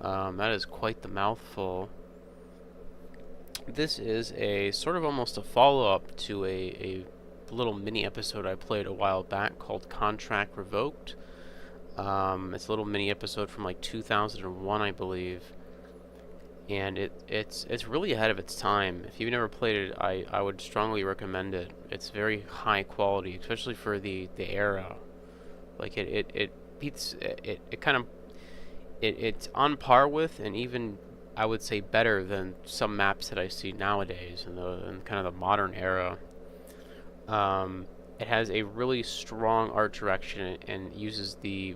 That is quite the mouthful. This is a sort of almost a follow-up to a little mini episode I played a while back called Contract Revoked. It's a little mini episode from like 2001, I believe, and it's really ahead of its time. If you've never played it, I would strongly recommend it. It's very high quality, especially for the era. Like it beats it kind of it's on par with, and even I would say better than some maps that I see nowadays in kind of the modern era. It has a really strong art direction and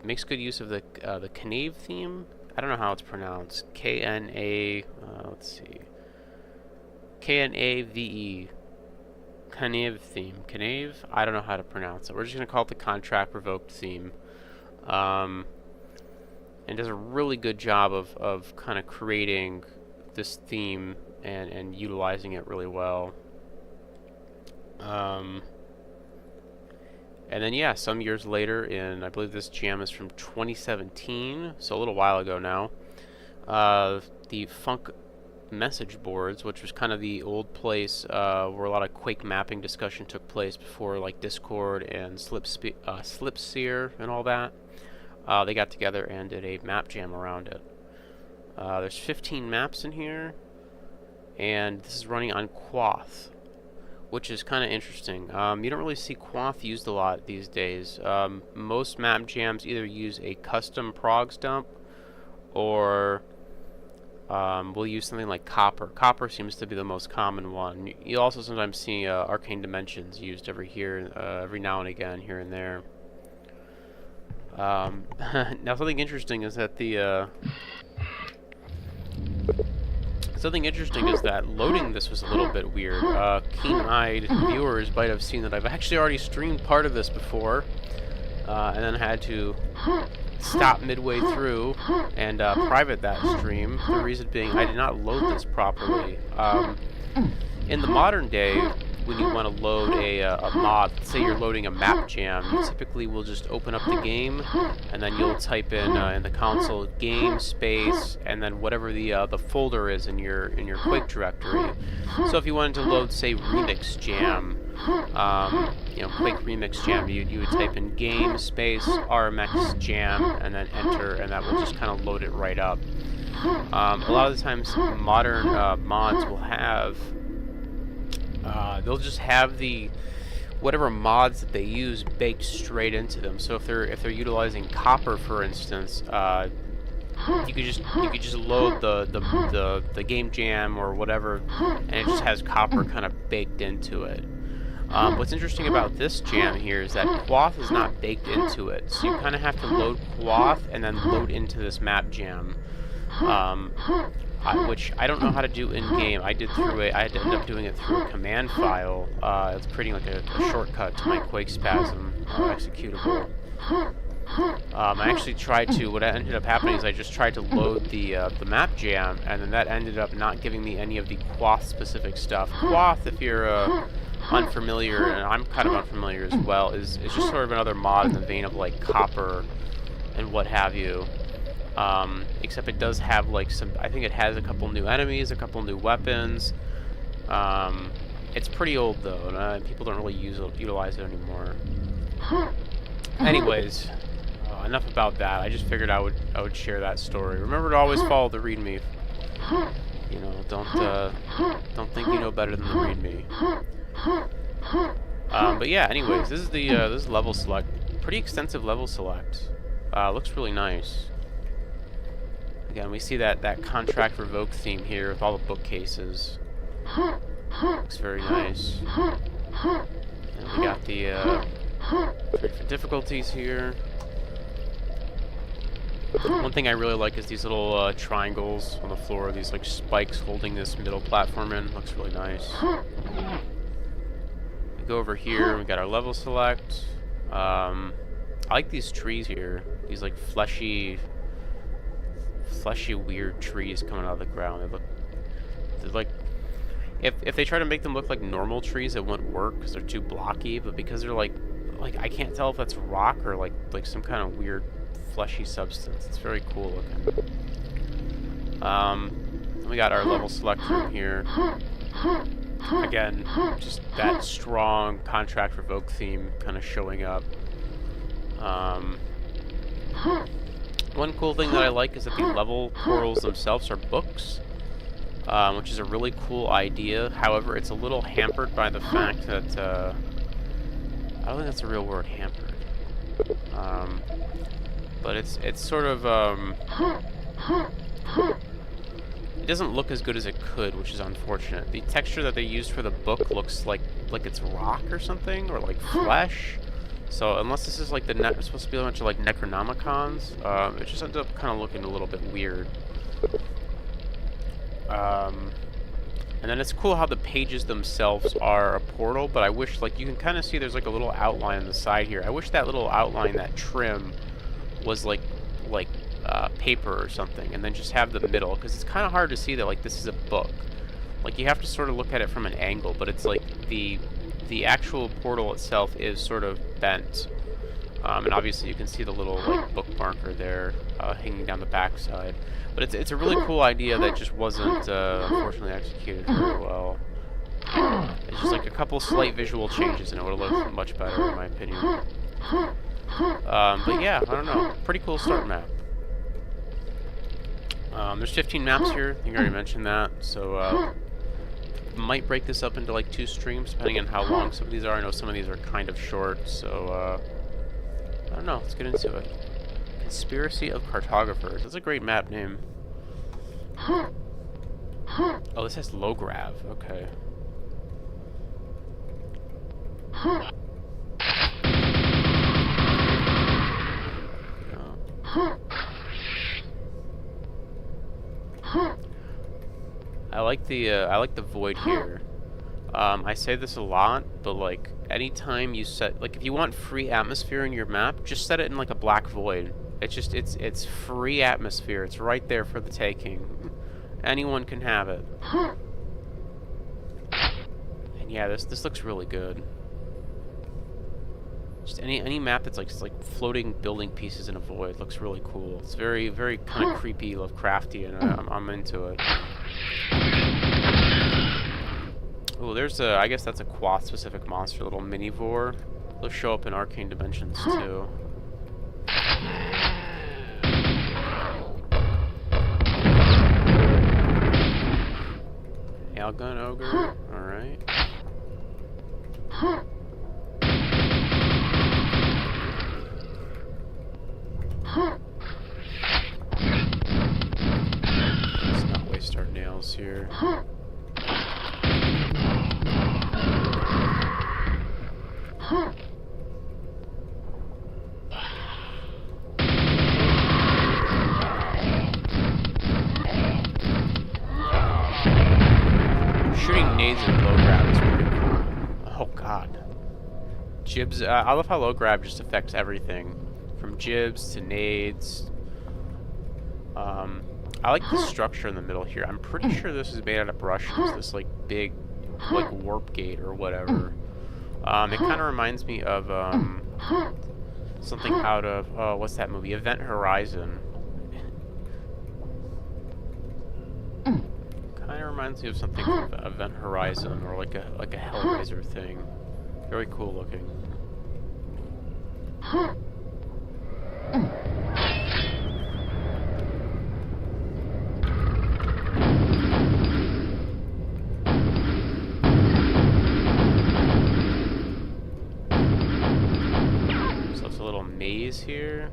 makes good use of the Knave theme. I don't know how it's pronounced. K-N-A. Let's see. K-N-A-V-E. Knave theme. Knave? I don't know how to pronounce it. We're just gonna call it the Contract Revoked theme. And does a really good job of kind of creating this theme and utilizing it really well. And then, yeah, some years later, I believe this jam is from 2017, so a little while ago now, the Func message boards, which was kind of the old place where a lot of Quake mapping discussion took place before, like Discord and Slipseer and all that. They got together and did a map jam around it. There's 15 maps in here, and this is running on Quoth, which is kind of interesting. You don't really see Quoth used a lot these days. Most map jams either use a custom progs dump, or we'll use something like Copper. Copper seems to be the most common one. You also sometimes see Arcane Dimensions used every now and again, here and there. Now, something interesting is that loading this was a little bit weird. Keen-eyed viewers might have seen that I've actually already streamed part of this before, and then had to stop midway through and private that stream. The reason being I did not load this properly. In the modern day, when you want to load a mod, say you're loading a map jam, you typically will just open up the game, and then you'll type in the console game space, and then whatever the folder is in your Quake directory. So if you wanted to load, say, Remix Jam, Quake Remix Jam, you would type in game space RMX Jam, and then enter, and that will just kind of load it right up. A lot of the times, modern mods will have they'll just have whatever mods that they use baked straight into them. So if they're utilizing Copper, for instance, you could just load the game jam or whatever, and it just has Copper kind of baked into it. What's interesting about this jam here is that Quoth is not baked into it, so you kind of have to load Quoth and then load into this map jam. Which I don't know how to do in-game. I had to end up doing it through a command file. It's creating like a shortcut to my Quake Spasm executable. I actually tried to, what ended up happening is I just tried to load the map jam, and then that ended up not giving me any of the Quoth-specific stuff. Quoth, if you're unfamiliar, and I'm kind of unfamiliar as well, is just sort of another mod in the vein of like Copper and what have you. Except it does have like I think it has a couple new enemies, a couple new weapons. It's pretty old though, and people don't really utilize it anymore. Anyways, enough about that. I just figured I would share that story. Remember to always follow the README. You know, don't think you know better than the README. But yeah, anyways, this is this level select. Pretty extensive level select. Looks really nice. Again, we see that Contract Revoke theme here with all the bookcases. Looks very nice. And we got the different difficulties here. One thing I really like is these little triangles on the floor, these like spikes holding this middle platform in. Looks really nice. We go over here, we got our level select. I like these trees here. These like fleshy weird trees coming out of the ground. They're like, if they try to make them look like normal trees, it wouldn't work because they're too blocky. But because they're like I can't tell if that's rock or like some kind of weird fleshy substance. It's very cool looking. We got our level selector here. Again, just that strong contract Revoked theme kind of showing up. One cool thing that I like is that the level portals themselves are books, which is a really cool idea. However, it's a little hampered by the fact that, I don't think that's a real word, hampered. But it's sort of, it doesn't look as good as it could, which is unfortunate. The texture that they used for the book looks like it's rock or something, or like flesh. So unless this is like it's supposed to be a bunch of like Necronomicons, it just ends up kind of looking a little bit weird. And then it's cool how the pages themselves are a portal, but I wish, like, you can kind of see there's like a little outline on the side here. I wish that little outline, that trim, was like paper or something, and then just have the middle, because it's kind of hard to see that like this is a book. Like, you have to sort of look at it from an angle, but it's like the actual portal itself is sort of bent, and obviously you can see the little like book marker there hanging down the backside. But it's a really cool idea that just wasn't unfortunately executed very well. It's just like a couple slight visual changes, and it would have looked much better in my opinion. But yeah, I don't know. Pretty cool start map. There's 15 maps here. I think I already mentioned that. So might break this up into like 2 streams depending on how long some of these are. I know some of these are kind of short, so I don't know. Let's get into it. Conspiracy of Cartographers. That's a great map name. Oh, this has low grav. Okay. I like the void here. I say this a lot, but like anytime you set, like, if you want free atmosphere in your map, just set it in like a black void. It's free atmosphere. It's right there for the taking. Anyone can have it. And yeah, this looks really good. Just any map that's like floating building pieces in a void looks really cool. It's very, very kind of creepy, Lovecrafty, and I'm into it. Oh, there's I guess that's a Quath specific monster, little mini vor. They'll show up in Arcane Dimensions too. Gun ogre, alright. Let's not waste our nails here. Shooting nades in low grab is pretty cool. Oh god. Jibs, I love how low grab just affects everything. From jibs to nades. I like the structure in the middle here. I'm pretty sure this is made out of brushes. This like big, like warp gate or whatever. It kind of reminds me of something out of, what's that movie? Event Horizon. Kind of reminds me of something from Event Horizon, or like a Hellraiser thing. Very cool looking. So it's a little maze here.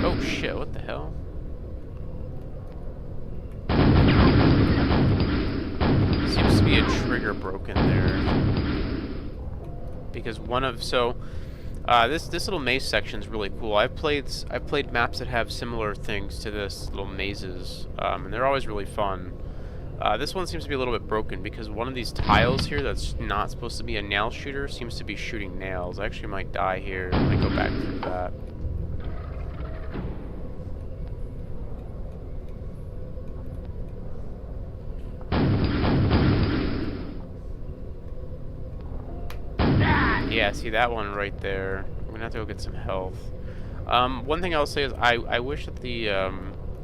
Oh shit, what the hell? Seems to be a trigger broken there. Because one of, so this little maze section is really cool. I've played maps that have similar things to this, little mazes, and they're always really fun. This one seems to be a little bit broken because one of these tiles here that's not supposed to be a nail shooter seems to be shooting nails. I actually might die here when I go back through that. Yeah, see that one right there. I'm gonna have to go get some health. One thing I'll say is I wish that the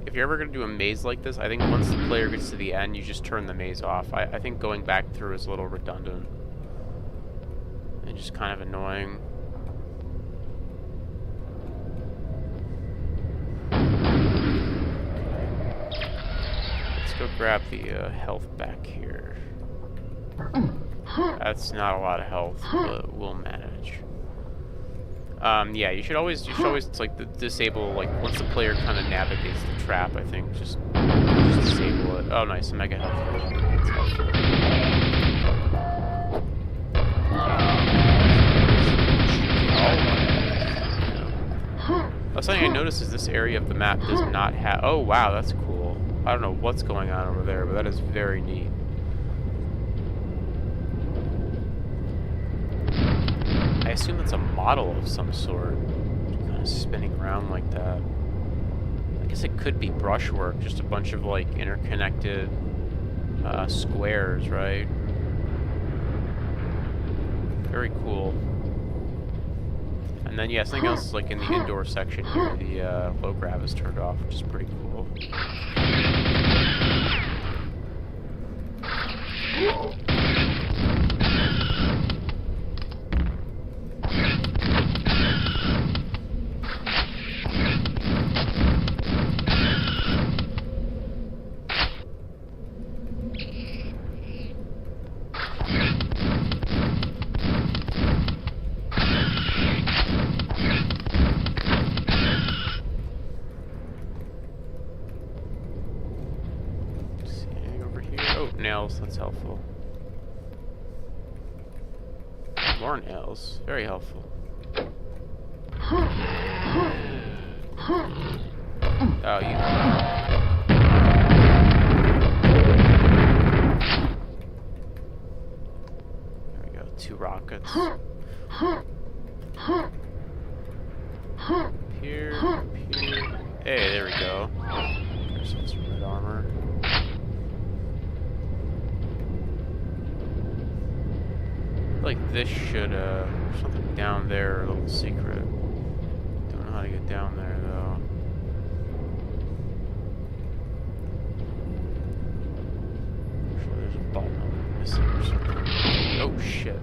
if you're ever gonna do a maze like this, I think once the player gets to the end, you just turn the maze off. I think going back through is a little redundant and just kind of annoying. Let's go grab the health back here. That's not a lot of health, but we'll manage. Yeah, you should always like disable, like once the player kind of navigates the trap. I think just disable it. Oh, nice, a mega health. That's helpful. Something I noticed is this area of the map does not have. Oh wow, that's cool. I don't know what's going on over there, but that is very neat. I assume that's a model of some sort, kind of spinning around like that. I guess it could be brushwork, just a bunch of like interconnected squares, right? Very cool. And then yeah, something else like in the indoor section here, the low grav is turned off, which is pretty cool. Nails, that's helpful. More nails, very helpful. Oh, you. There we go, 2 rockets. Here, here. Hey, there we go. There's some red armor. Like this should, something down there, a little secret. Don't know how to get down there though. Sure, there's a button I'm missing or something. Oh shit.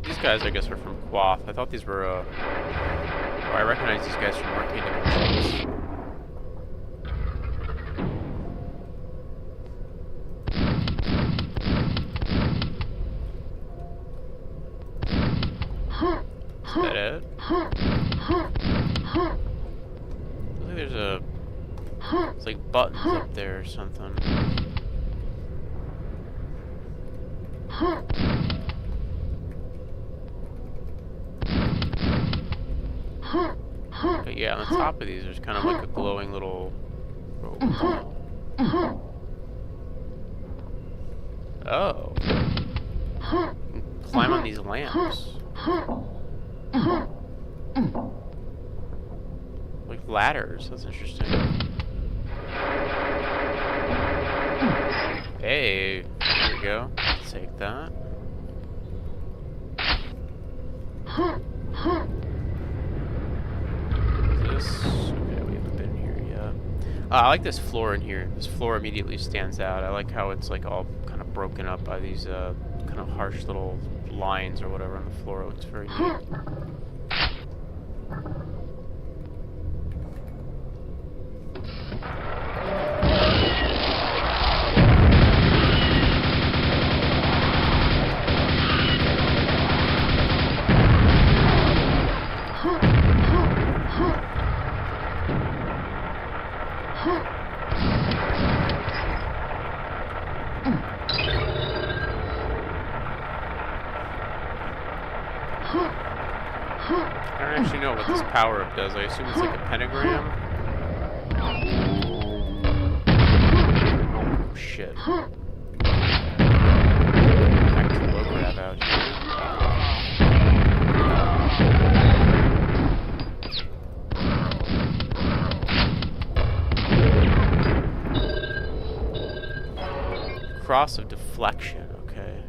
These guys, I guess, are from Quake. I thought these were, oh, I recognize these guys from Arcade Dimensions. Is that it? Looks like there's a, it's like buttons up there or something. But yeah, on the top of these, there's kind of like a glowing little rope. Oh. Climb on these lamps. Like ladders, that's interesting. Hey, there we go. Let's take that. Okay, we haven't been here yet. I like this floor in here. This floor immediately stands out. I like how it's like all kind of broken up by these kind of harsh little lines or whatever on the floor. It looks very neat. actually know what this power-up does. I assume it's like a pentagram. Oh, shit. Back to low grab out here. Cross of deflection. Okay.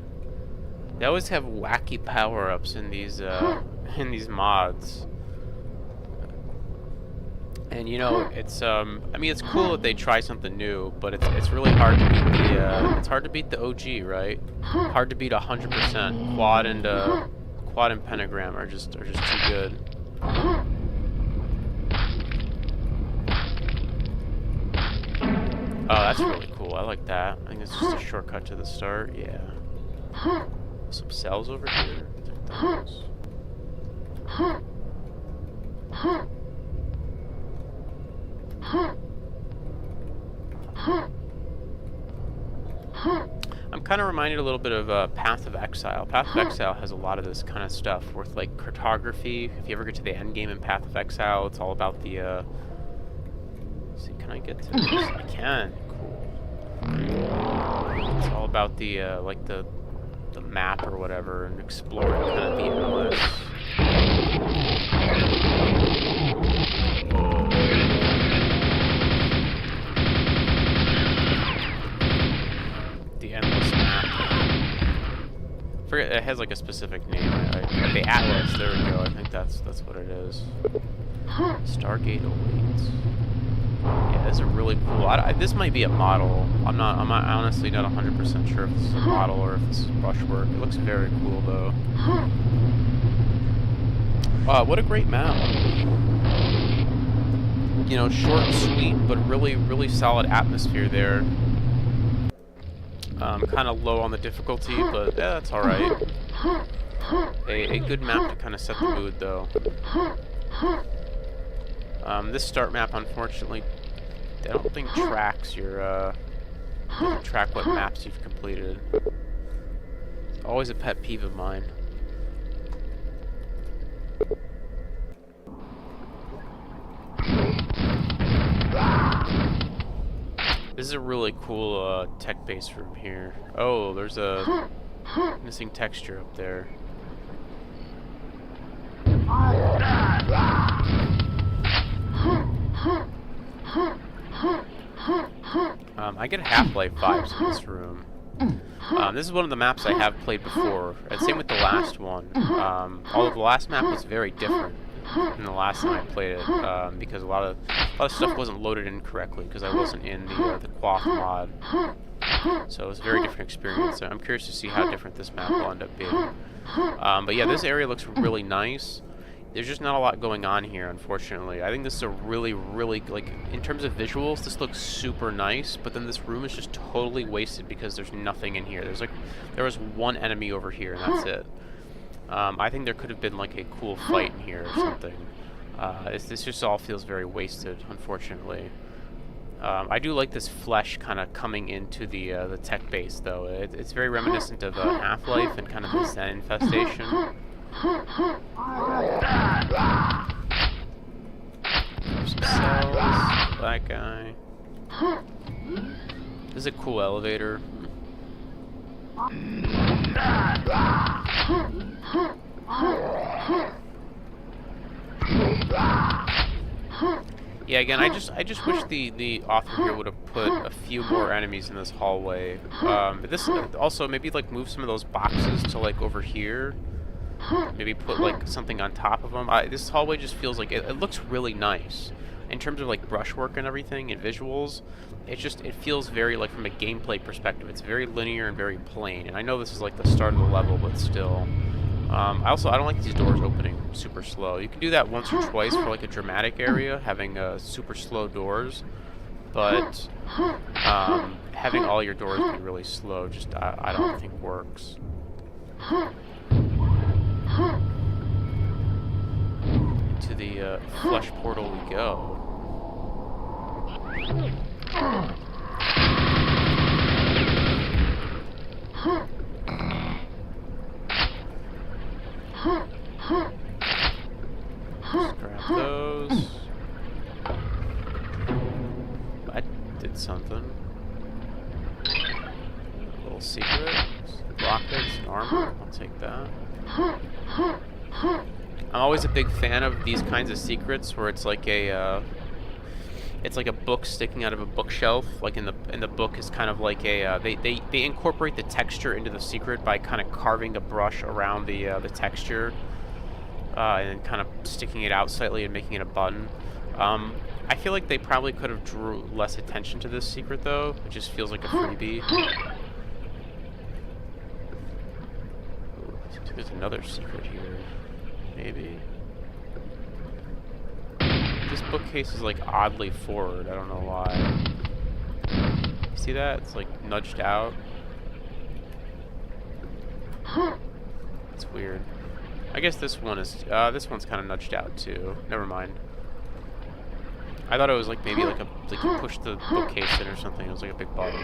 They always have wacky power-ups in these mods. And you know, it's I mean, it's cool that they try something new, but it's really hard to beat the OG, right? Hard to beat 100%. Quad and pentagram are just too good. Oh, that's really cool. I like that. I think it's just a shortcut to the start. Yeah. Some cells over here. I'm kind of reminded a little bit of Path of Exile. Path of Exile has a lot of this kind of stuff with like cartography. If you ever get to the end game in Path of Exile, it's all about the let's see, can I get to this? I can. Cool. It's all about the like the map or whatever, and exploring kind of the endless. The endless map. I forget, it has like a specific name. The Atlas. There we go. I think that's what it is. Stargate awaits. Yeah, this is a really cool. This might be a model. I'm honestly not 100% sure if this is a model or if this is brushwork. It looks very cool though. What a great map. You know, short and sweet, but really solid atmosphere there. Kind of low on the difficulty, but yeah, that's all right. A good map to kind of set the mood though. This start map, unfortunately, I don't think tracks your, doesn't track what maps you've completed. It's always a pet peeve of mine. This is a really cool, tech base room here. Oh, there's a missing texture up there. I get Half-Life vibes in this room. This is one of the maps I have played before, and same with the last one. Although the last map was very different than the last time I played it, because a lot of stuff wasn't loaded in correctly because I wasn't in the Quake mod. So it was a very different experience. So I'm curious to see how different this map will end up being. But yeah, this area looks really nice. There's just not a lot going on here, unfortunately. I think this is a really, like, in terms of visuals, this looks super nice, but then this room is just totally wasted because there's nothing in here. There was one enemy over here, and that's it. I think there could have been, like, a cool fight in here or something. This just all feels very wasted, unfortunately. I do like this flesh kind of coming into the tech base, though. It's very reminiscent of Half-Life and kind of the Zen infestation. There's some cells. That guy. This is a cool elevator. Yeah, again, I just wish the author here would have put a few more enemies in this hallway. But this also maybe like move some of those boxes to like over here. Maybe put like something on top of them. This hallway just feels like it looks really nice in terms of like brushwork and everything and visuals. It feels very like from a gameplay perspective. It's very linear and very plain. And I know this is like the start of the level, but still. I don't like these doors opening super slow. You can do that once or twice for like a dramatic area, having super slow doors. But having all your doors be really slow, just I don't think works. Into the flesh portal we go. Let's grab those. I did something. A little secret. Rockets and armor. I'll take that. I'm always a big fan of these kinds of secrets where it's like a book sticking out of a bookshelf. Like in the book is kind of like a they incorporate the texture into the secret by kind of carving a brush around the texture and then kind of sticking it out slightly and making it a button. I feel like they probably could have drew less attention to this secret though. It just feels like a freebie. Ooh, there's another secret here. Maybe. This bookcase is like oddly forward. I don't know why. See that? It's like nudged out. It's weird. I guess this one is. This one's kind of nudged out too. Never mind. I thought it was like maybe like you push the bookcase in or something. It was like a big button.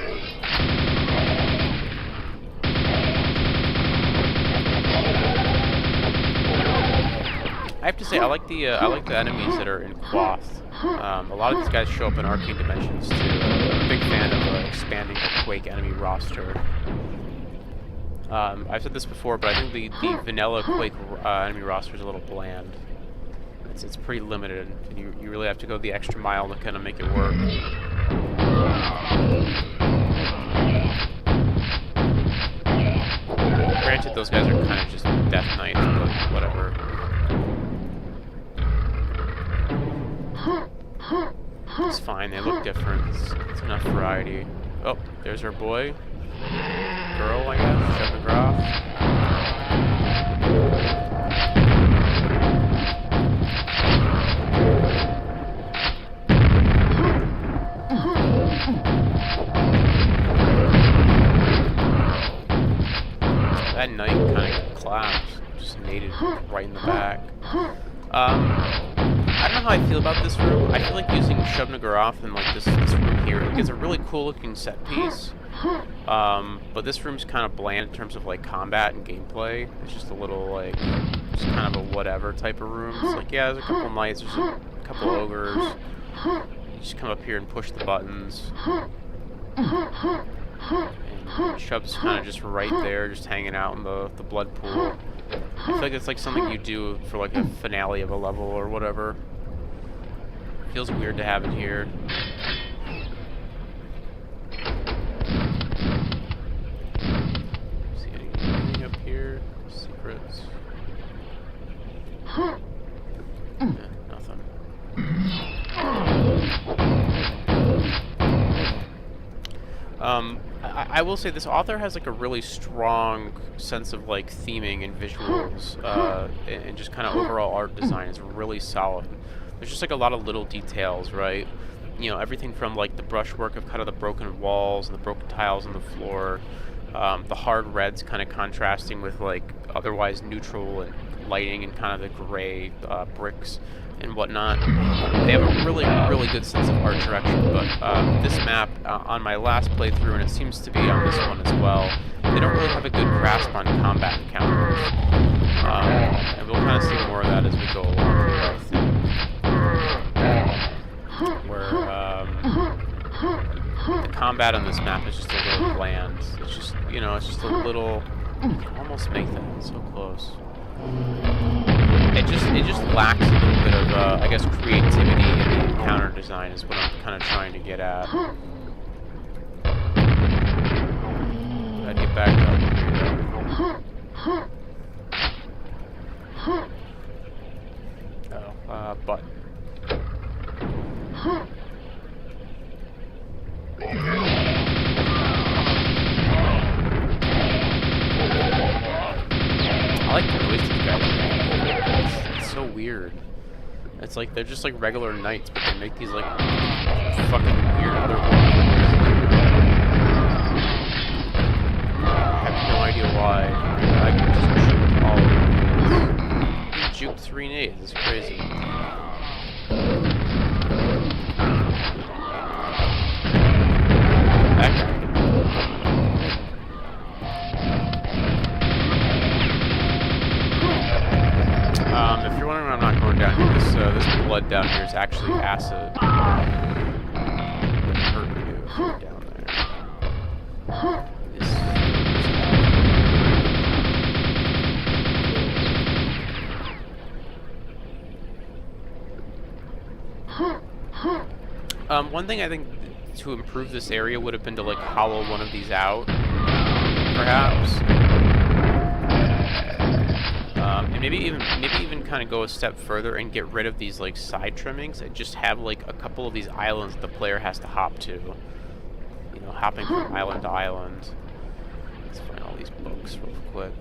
I have to say, I like the enemies that are in cloth. A lot of these guys show up in Arcane Dimensions too. I'm a big fan of expanding the Quake enemy roster. I've said this before, but I think the vanilla Quake enemy roster is a little bland. It's pretty limited, and you really have to go the extra mile to kind of make it work. Granted, those guys are kind of just Death Knights, but whatever. It's fine, they look different. It's enough variety. Oh, there's our boy. Girl, I guess. Shut the graph. That knight kind of collapsed. Just naded right in the back. I don't know how I feel about this room. I feel like using Shub-Niggurath in like this room here. Like, it's a really cool looking set piece. But this room's kind of bland in terms of like combat and gameplay. It's just a little like, just kind of a whatever type of room. It's like, yeah, there's a couple knights, there's a couple ogres. You just come up here and push the buttons. And Shub's kind of just right there, just hanging out in the blood pool. I feel like it's like something you do for like a finale of a level or whatever. Feels weird to have it here. See anything up here? Secrets? Yeah, nothing. I will say this author has like a really strong sense of like theming and visuals, and just kind of overall art design is really solid. There's just like a lot of little details, right? You know, everything from like the brushwork of kind of the broken walls and the broken tiles on the floor, the hard reds kind of contrasting with like otherwise neutral and lighting and kind of the gray bricks and whatnot. They have a really, really good sense of art direction, but this map, on my last playthrough, and it seems to be on this one as well, they don't really have a good grasp on combat encounters. And we'll kind of see more of that as we go along here, I think. Where the combat on this map is just a little bland. It's just, you know, it's just a little... You can almost make that. It's so close. It just lacks a little bit of, I guess, creativity in the encounter design is what I'm kind of trying to get at. I'd get back up. Oh, button. I like the noise these guys make. It's so weird. It's like they're just like regular knights, but they make these like fucking weird other noises. I have no idea why. I can just juke all of them. He juked 3 nades. It's crazy. That guy. If you're wondering why I'm not going down here, blood down here is actually acid. It hurt you if you're down there. One thing I think to improve this area would have been to like hollow one of these out, perhaps, and maybe even kind of go a step further and get rid of these like side trimmings and just have like a couple of these islands the player has to hop to, you know, hopping from island to island. Let's find all these books real quick.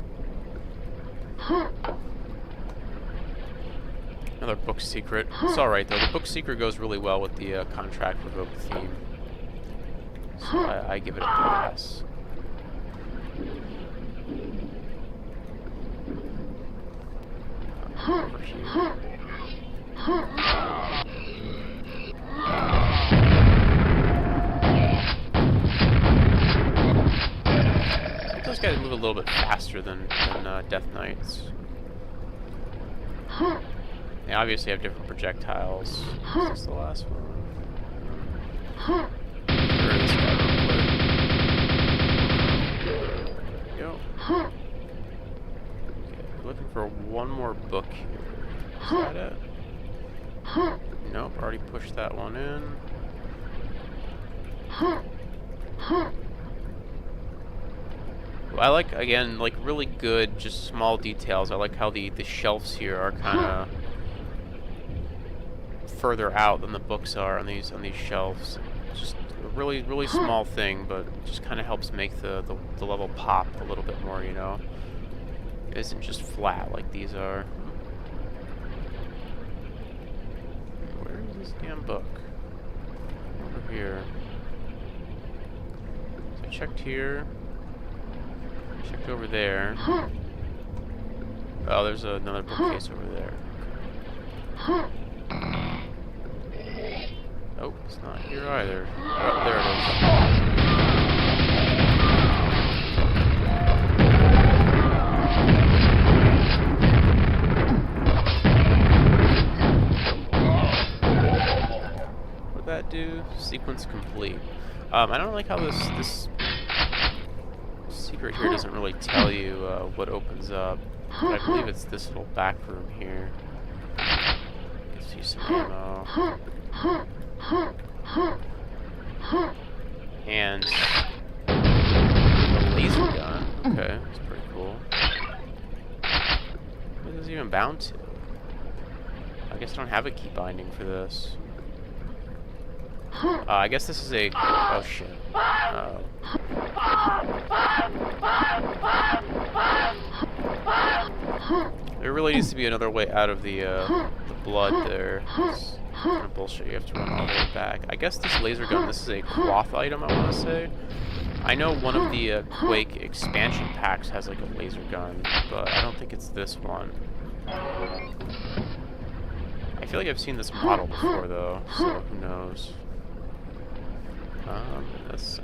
Another book secret. It's alright though. The book secret goes really well with the contract revoked theme. So I give it a pass. Over here. Those guys move a little bit faster than Death Knights. They obviously have different projectiles. Is this the last one? There is real quick. There we go. Okay, looking for one more book here. Is that it? Nope, already pushed that one in. I like, again, like really good, just small details. I like how the shelves here are kind of further out than the books are on these shelves. Just a really small thing, but just kind of helps make the level pop a little bit more, you know. It isn't just flat like these are. Where is this damn book? Over here. So I checked here. Checked over there. Oh, there's another bookcase over there. Oh, it's not here either. Oh, there it is. What'd that do? Sequence complete. I don't like how this secret here doesn't really tell you what opens up. But I believe it's this little back room here. Gives you some ammo. And a laser gun. Okay, that's pretty cool. What is this even bound to? I guess I don't have a key binding for this. I guess this is a... Oh shit. There really needs to be another way out of the blood there. It's kind of bullshit. You have to run all the way back. I guess this laser gun, this is a cloth item, I want to say. I know one of the Quake expansion packs has like a laser gun, but I don't think it's this one. I feel like I've seen this model before though, so who knows. I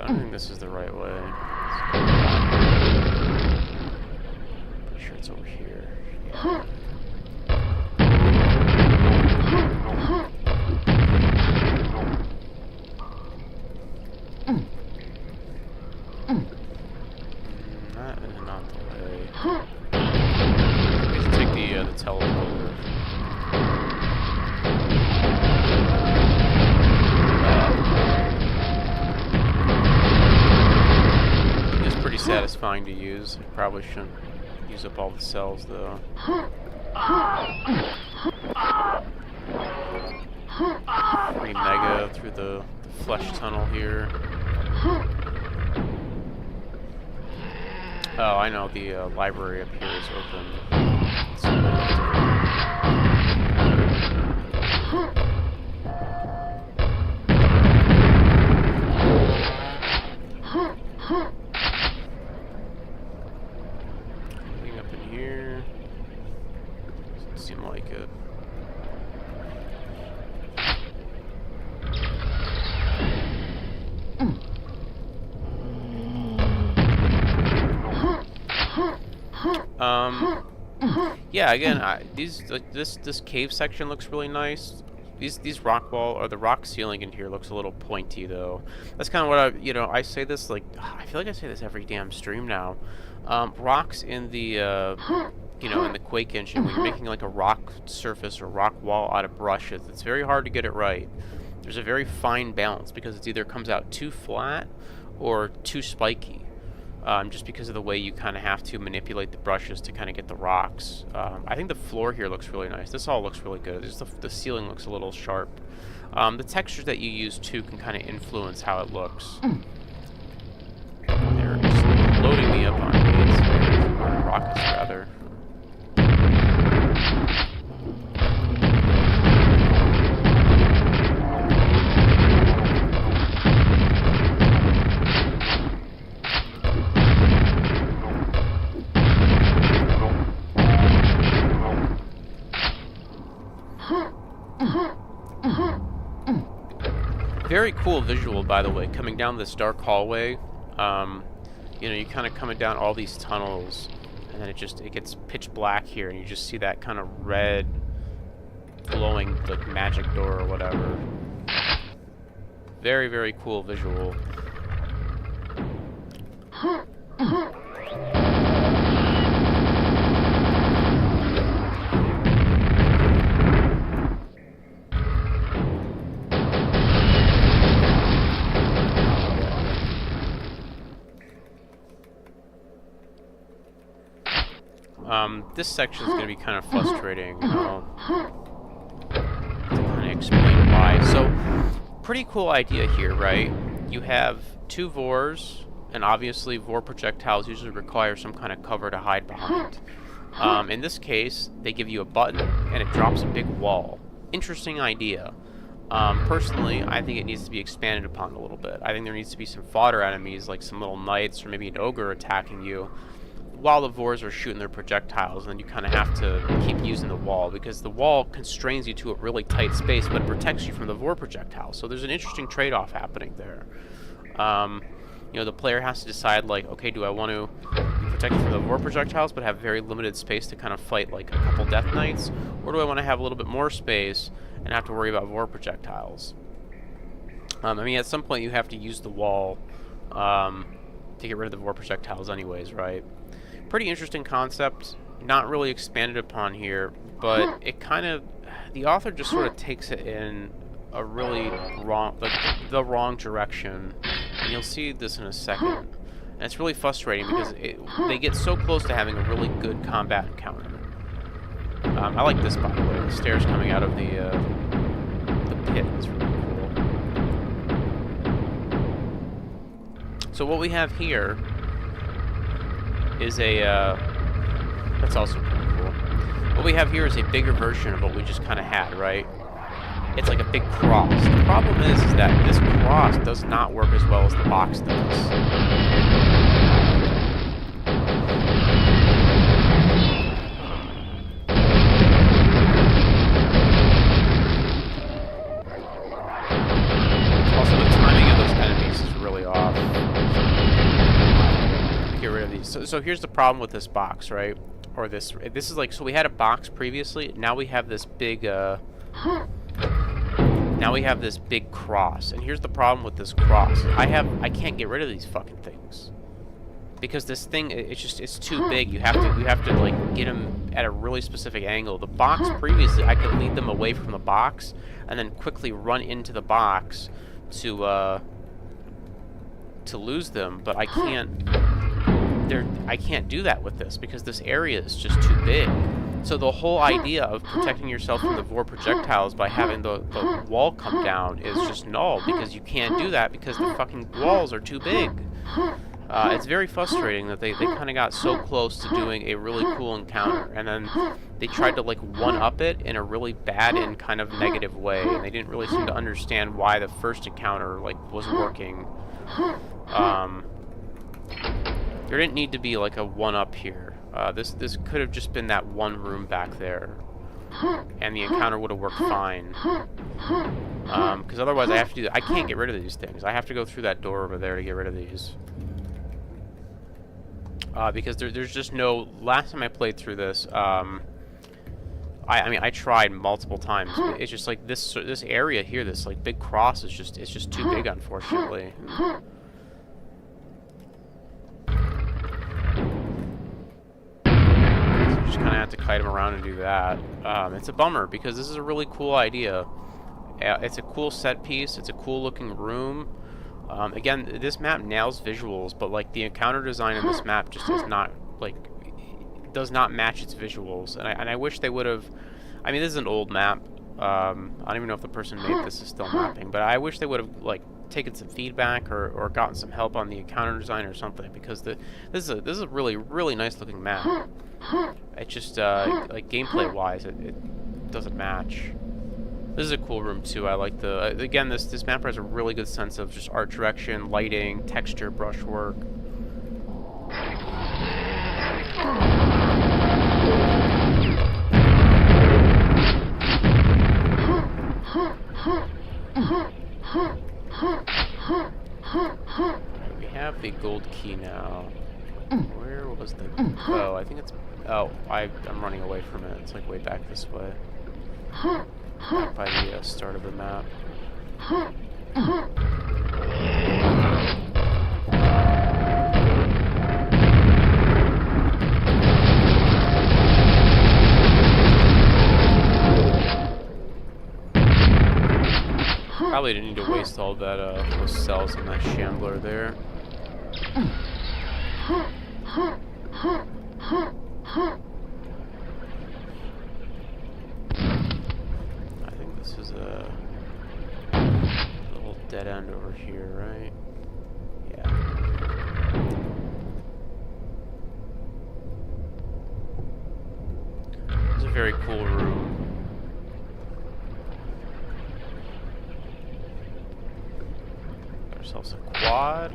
don't think this is the right way. Pretty sure it's over here. Yeah. That is not the way. I should take the teleporter. Pretty satisfying to use. Probably shouldn't use up all the cells though. 3 mega through the flesh tunnel here. Oh, I know, the library up here is open. Yeah, again, this cave section looks really nice. These rock wall, or the rock ceiling in here looks a little pointy though. That's kind of what I say this like, I feel like I say this every damn stream now. Rocks in the, in the Quake engine, when you're making like a rock surface or rock wall out of brushes, it's very hard to get it right. There's a very fine balance because it either comes out too flat or too spiky. Just because of the way you kind of have to manipulate the brushes to kind of get the rocks. I think the floor here looks really nice. This all looks really good. Just the ceiling looks a little sharp. The textures that you use too can kind of influence how it looks. They're just loading me up on gates, or rockets rather. Very cool visual, by the way, coming down this dark hallway. You're kind of coming down all these tunnels, and then it gets pitch black here, and you just see that kind of red, glowing, like, magic door or whatever. Very, very cool visual. This section is going to be kind of frustrating. To kind of explain why. So, pretty cool idea here, right? You have two Vors, and obviously Vor projectiles usually require some kind of cover to hide behind. In this case, they give you a button, and it drops a big wall. Interesting idea. Personally, I think it needs to be expanded upon a little bit. I think there needs to be some fodder enemies, like some little knights, or maybe an ogre attacking you, while the Vors are shooting their projectiles, and then you kind of have to keep using the wall, because the wall constrains you to a really tight space, but it protects you from the Vor projectiles. So there's an interesting trade-off happening there. The player has to decide, like, okay, do I want to be protected from the Vor projectiles, but have very limited space to kind of fight, like, a couple Death Knights, or do I want to have a little bit more space and have to worry about Vor projectiles? At some point you have to use the wall to get rid of the Vor projectiles anyways, right? Pretty interesting concept, not really expanded upon here, but it kind of, the author just sort of takes it in a really the wrong direction, and you'll see this in a second. And it's really frustrating because they get so close to having a really good combat encounter. I like this, by the way, the stairs coming out of the pit is really cool. So what we have here is that's also pretty cool. What we have here is a bigger version of what we just kind of had, right? It's like a big cross. The problem is that this cross does not work as well as the box does. Also, the timing of those enemies is really off. Get rid of these. So here's the problem with this box, right? Or this is like, so we had a box previously, now we have this big cross. And here's the problem with this cross. I can't get rid of these fucking things. Because this thing, it's too big. You have to like get them at a really specific angle. The box previously, I could lead them away from the box and then quickly run into the box to lose them, but I can't do that with this because this area is just too big. So the whole idea of protecting yourself from the Vor projectiles by having the wall come down is just null, because you can't do that because the fucking walls are too big. It's very frustrating that they kind of got so close to doing a really cool encounter, and then they tried to like one-up it in a really bad and kind of negative way, and they didn't really seem to understand why the first encounter like was working. There didn't need to be like a one-up here. This could have just been that one room back there, and the encounter would have worked fine. Because otherwise I can't get rid of these things. I have to go through that door over there to get rid of these. Because there's just no... Last time I played through this, I mean, I tried multiple times. It's just like this area here, this like big cross is just, it's just too big, unfortunately. Just kind of have to kite him around and do that. It's a bummer because this is a really cool idea. It's a cool set piece. It's a cool looking room. Again, this map nails visuals, but like the encounter design in this map just is not like, does not match its visuals. And I wish they would have. I mean, this is an old map. I don't even know if the person made this is still mapping, but I wish they would have like taken some feedback or gotten some help on the encounter design or something, because this is a really nice looking map. It just like gameplay wise, it doesn't match. This is a cool room too. I like the again this map has a really good sense of just art direction, lighting, texture, brushwork. We have the gold key now. Where was the... Oh, I think it's... Oh, I'm running away from it. It's like way back this way. Back by the start of the map. Probably didn't need to waste all that those cells in that shambler there. I think this is a little dead end over here, right? Yeah. It's a very cool room. Got ourselves a quad.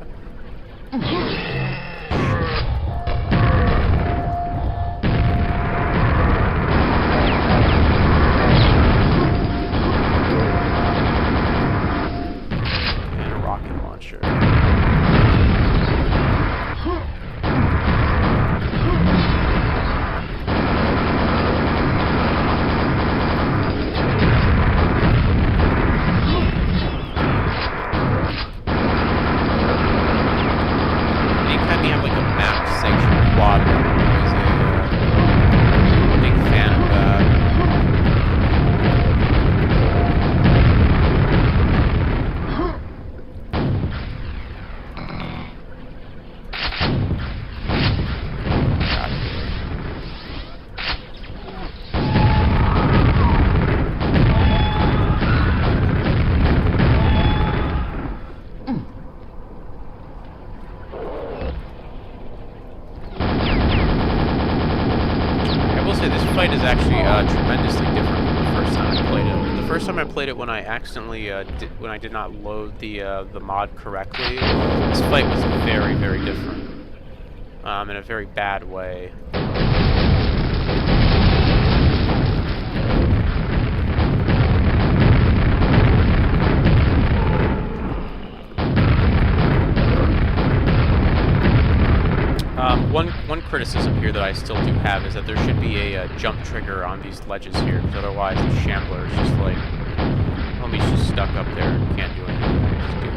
Fight is actually tremendously different from the first time I played it. The first time I played it, when I accidentally when I did not load the mod correctly, this fight was very different, in a very bad way. One criticism here that I still do have is that there should be a jump trigger on these ledges here, because otherwise the shambler is just like, homie's just stuck up there and can't do anything. Just do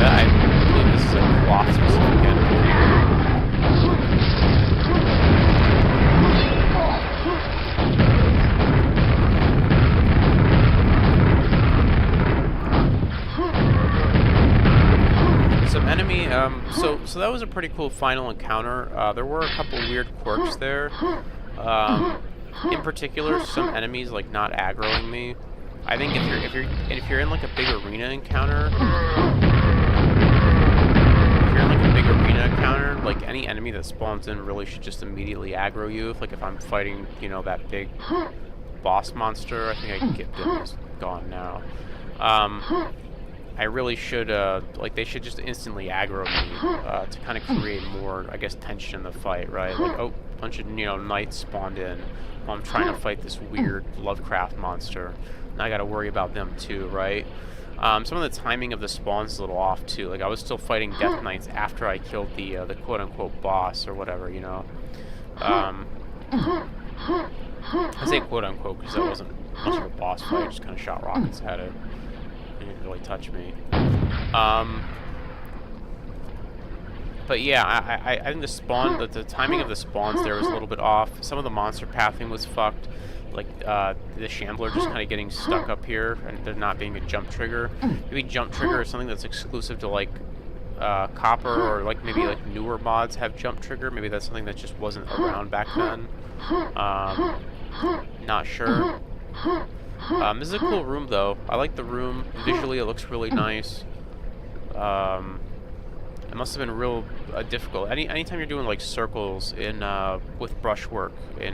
I believe this is a cloth specific enemy here. So that was a pretty cool final encounter. There were a couple weird quirks there. In particular, some enemies like not aggroing me. I think if you're in like a big arena encounter, like any enemy that spawns in really should just immediately aggro you. If I'm fighting, you know, that big boss monster, I think I can get them. He's gone now. I really should, like, they should just instantly aggro me, to kind of create more, I guess, tension in the fight, right? Like, oh, a bunch of, you know, knights spawned in while I'm trying to fight this weird Lovecraft monster. Now I gotta worry about them too, right? Some of the timing of the spawns is a little off too. Like I was still fighting Death Knights after I killed the quote-unquote boss or whatever, you know. I say quote-unquote because that wasn't much of a boss fight. I just kind of shot rockets at it. It didn't really touch me. But yeah, I think the timing of the spawns there was a little bit off. Some of the monster pathing was fucked. Like, the Shambler just kind of getting stuck up here, and there not being a jump trigger. Maybe jump trigger is something that's exclusive to, like, Copper, or, like, maybe, like, newer mods have jump trigger. Maybe that's something that just wasn't around back then. Not sure. This is a cool room, though. I like the room. Visually, it looks really nice. It must have been real difficult. Anytime you're doing like circles in with brushwork in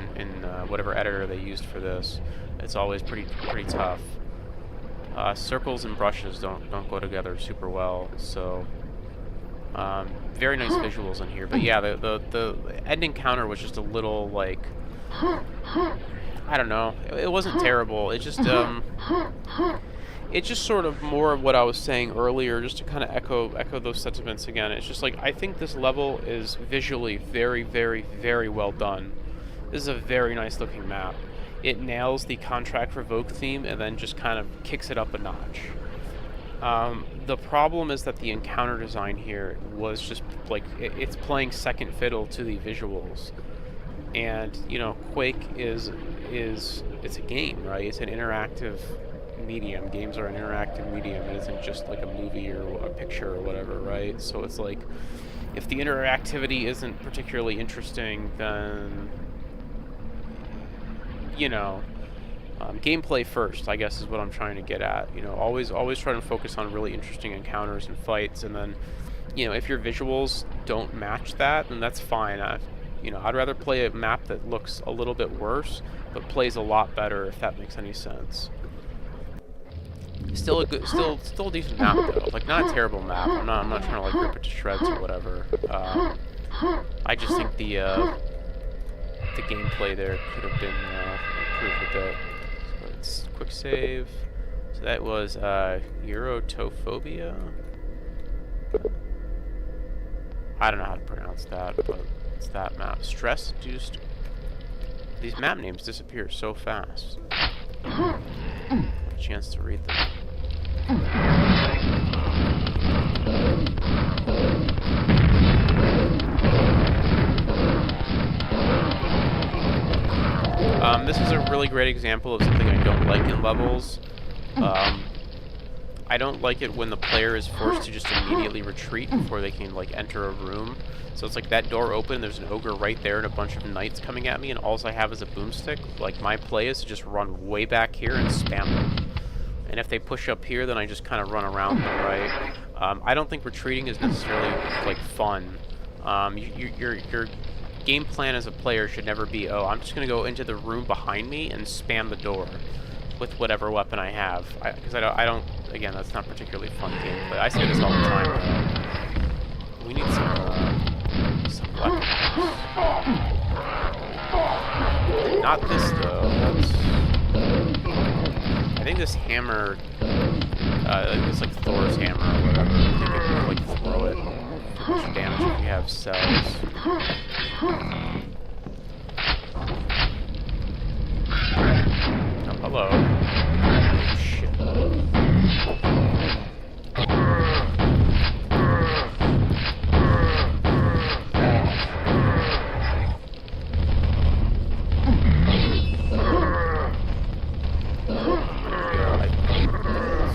whatever editor they used for this, it's always pretty tough. Circles and brushes don't go together super well. So very nice visuals in here. But yeah, the end encounter was just a little like, I don't know. It wasn't terrible. It just it's just sort of more of what I was saying earlier, just to kind of echo those sentiments again. It's just like, I think this level is visually very, very, very well done. This is a very nice looking map. It nails the Contract Revoked theme and then just kind of kicks it up a notch. The problem is that the encounter design here was just like, it's playing second fiddle to the visuals. And, you know, Quake it's a game, right? It's an interactive medium. Games are an interactive medium. It isn't just like a movie or a picture or whatever, right? So it's like, if the interactivity isn't particularly interesting, then, you know, gameplay first, I guess, is what I'm trying to get at. You know, always try to focus on really interesting encounters and fights, and then, you know, if your visuals don't match that, then that's fine. You know, I'd rather play a map that looks a little bit worse, but plays a lot better, if that makes any sense. Still a decent map though. Like, not a terrible map. I'm not trying to like rip it to shreds or whatever. I just think the gameplay there could have been improved a bit. So let's quick save. So that was Eurotophobia. I don't know how to pronounce that, but it's that map. Stress-induced. These map names disappear so fast. Chance to read them. This is a really great example of something I don't like in levels. I don't like it when the player is forced to just immediately retreat before they can like enter a room. So it's like that door open, there's an ogre right there and a bunch of knights coming at me, and all I have is a boomstick. Like, my play is to just run way back here and spam them. And if they push up here, then I just kind of run around them, right? I don't think retreating is necessarily like fun. Your game plan as a player should never be, oh, I'm just going to go into the room behind me and spam the door with whatever weapon I have. Because I don't, again, that's not particularly fun gameplay. I say this all the time, though. We need some weapons. Not this, though. I think this hammer, it's like Thor's hammer or whatever. I think it would, like, throw it. Too much damage if you have cells. Oh, hello. Shit.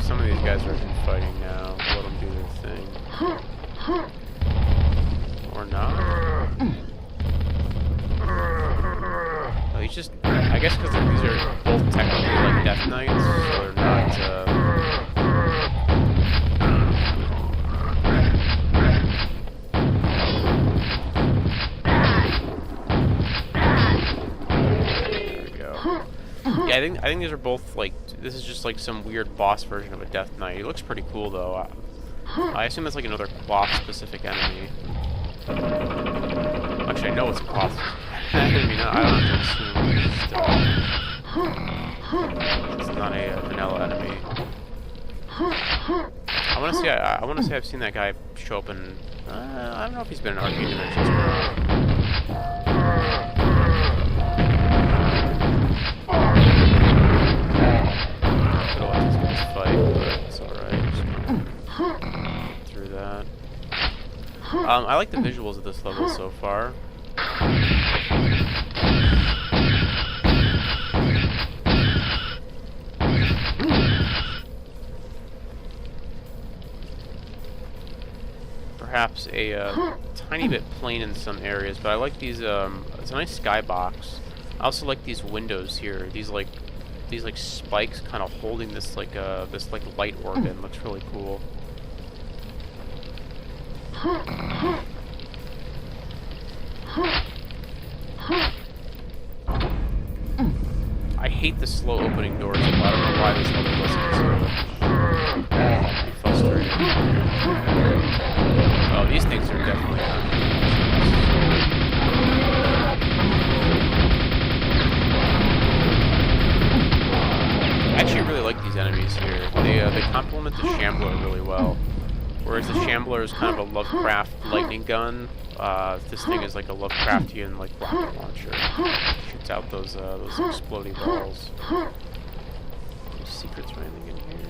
Some of these guys are infighting now. Let them do their thing. Or not. Oh, he's just... I guess because these are both technically like Death Knights, so they're not, There we go. Yeah, I think these are both, like, this is just like some weird boss version of a Death Knight. He looks pretty cool, though. I assume that's like another cloth-specific enemy. Actually, I know it's a cloth enemy. No, I don't have to assume. It's not a vanilla enemy. I want to say I want to say I've seen that guy show up in. I don't know if he's been in Arcade Dimensions. Through that. I like the visuals of this level so far. Perhaps a tiny bit plain in some areas, but I like these. It's a nice skybox. I also like these windows here. These like spikes, kind of holding this like light organ. Looks really cool. I hate the slow opening doors. I don't know why this level doesn't. Pretty frustrating. Oh, these things are definitely not. I actually really like these enemies here. They complement the Shambler really well. Whereas the Shambler is kind of a Lovecraft lightning gun, this thing is like a Lovecraftian like rocket launcher. Shoots out those exploding balls. Any secrets or anything in here?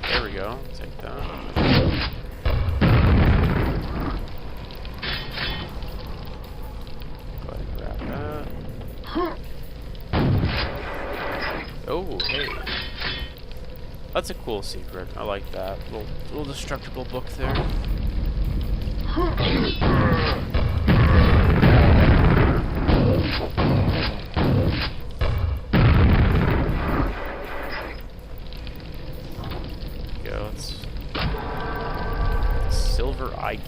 There we go. Take that. Oh, hey. That's a cool secret. I like that. Little destructible book there. Go. It's the silver eye key.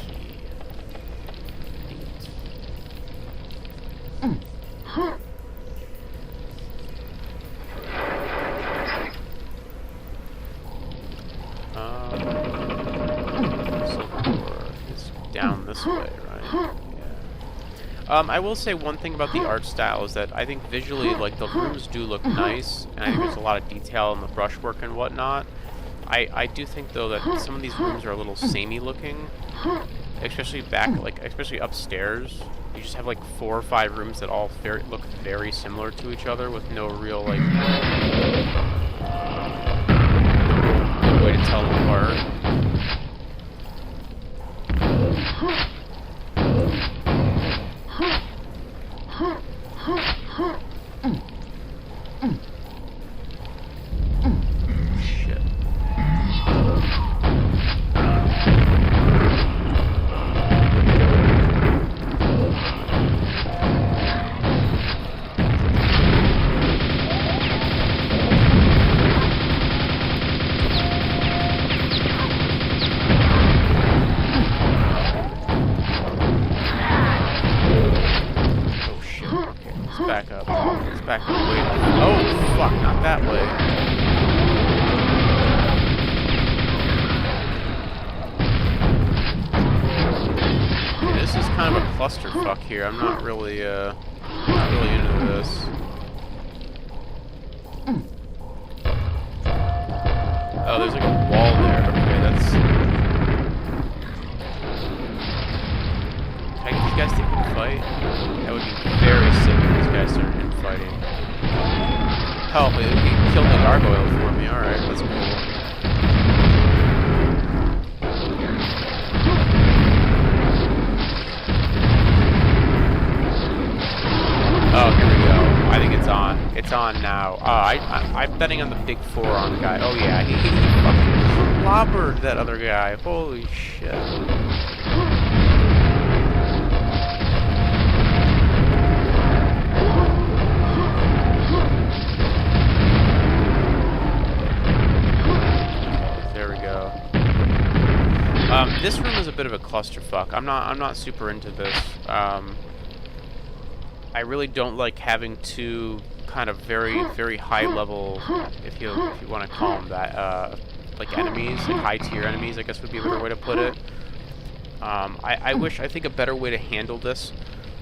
Down this way, right? Yeah. I will say one thing about the art style is that I think visually, like, the rooms do look nice, and I think there's a lot of detail in the brushwork and whatnot. I do think though that some of these rooms are a little samey looking, especially especially upstairs. You just have like 4 or 5 rooms that all look very similar to each other with no real like good way to tell them apart. Shit. Back up. Let's back up. Wait. Oh, fuck. Not that way. Okay, this is kind of a clusterfuck here. I'm not really into this. Oh, there's like a wall there. Okay, that's... Can I get these guys to fight? That would be very sick if these guys started infighting. Help, he killed the gargoyle for me. Alright, that's cool. Oh, here we go. I think it's on. It's on now. I'm betting on the big forearm guy. Oh yeah, he fucking clobbered that other guy. Holy shit. This room is a bit of a clusterfuck. I'm not super into this. I really don't like having two kind of very high level, if you want to call them that, like enemies, like high tier enemies, I guess would be a better way to put it. I think a better way to handle this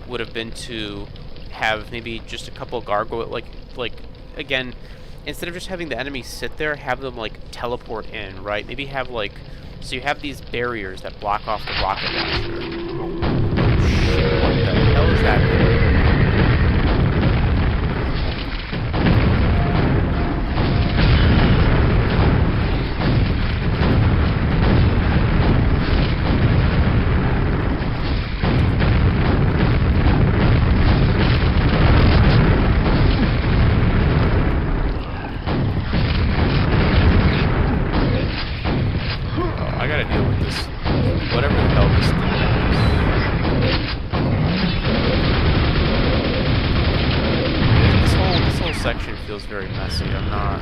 would have been to have maybe just a couple gargoyle, like again, instead of just having the enemies sit there, have them like teleport in, right? Maybe have like, so you have these barriers that block off the rocket launcher. Shit, what the hell is that thing? Feels very messy. I'm not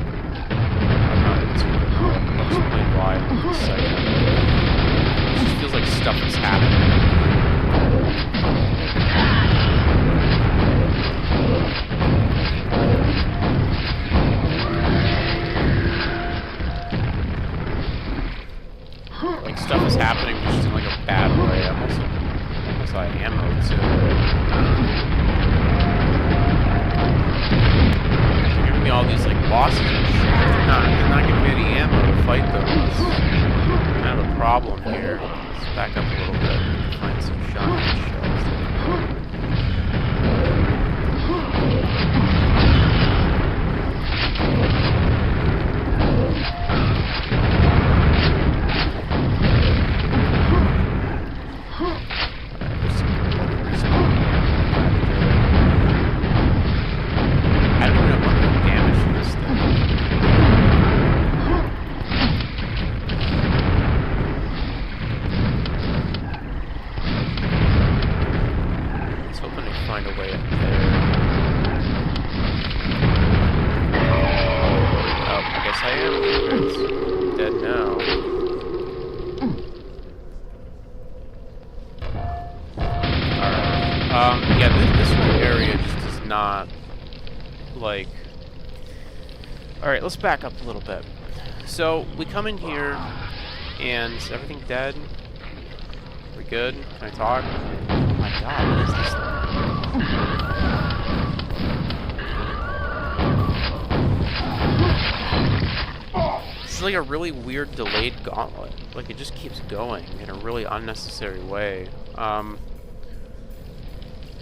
into it. I'll explain why in a second. It just feels like stuff is happening. Like stuff is happening just in like a bad way. I'm also out of ammo too. All these like bosses and shit. They're not giving me any ammo to fight those. Kind of a problem here. Let's back up a little bit and find some shotgun shells. Yeah, this whole area just does not, like... Alright, let's back up a little bit. So, we come in here, and is everything dead? We good? Can I talk? Oh my god, what is this thing? This is like a really weird delayed gauntlet. Like, it just keeps going in a really unnecessary way.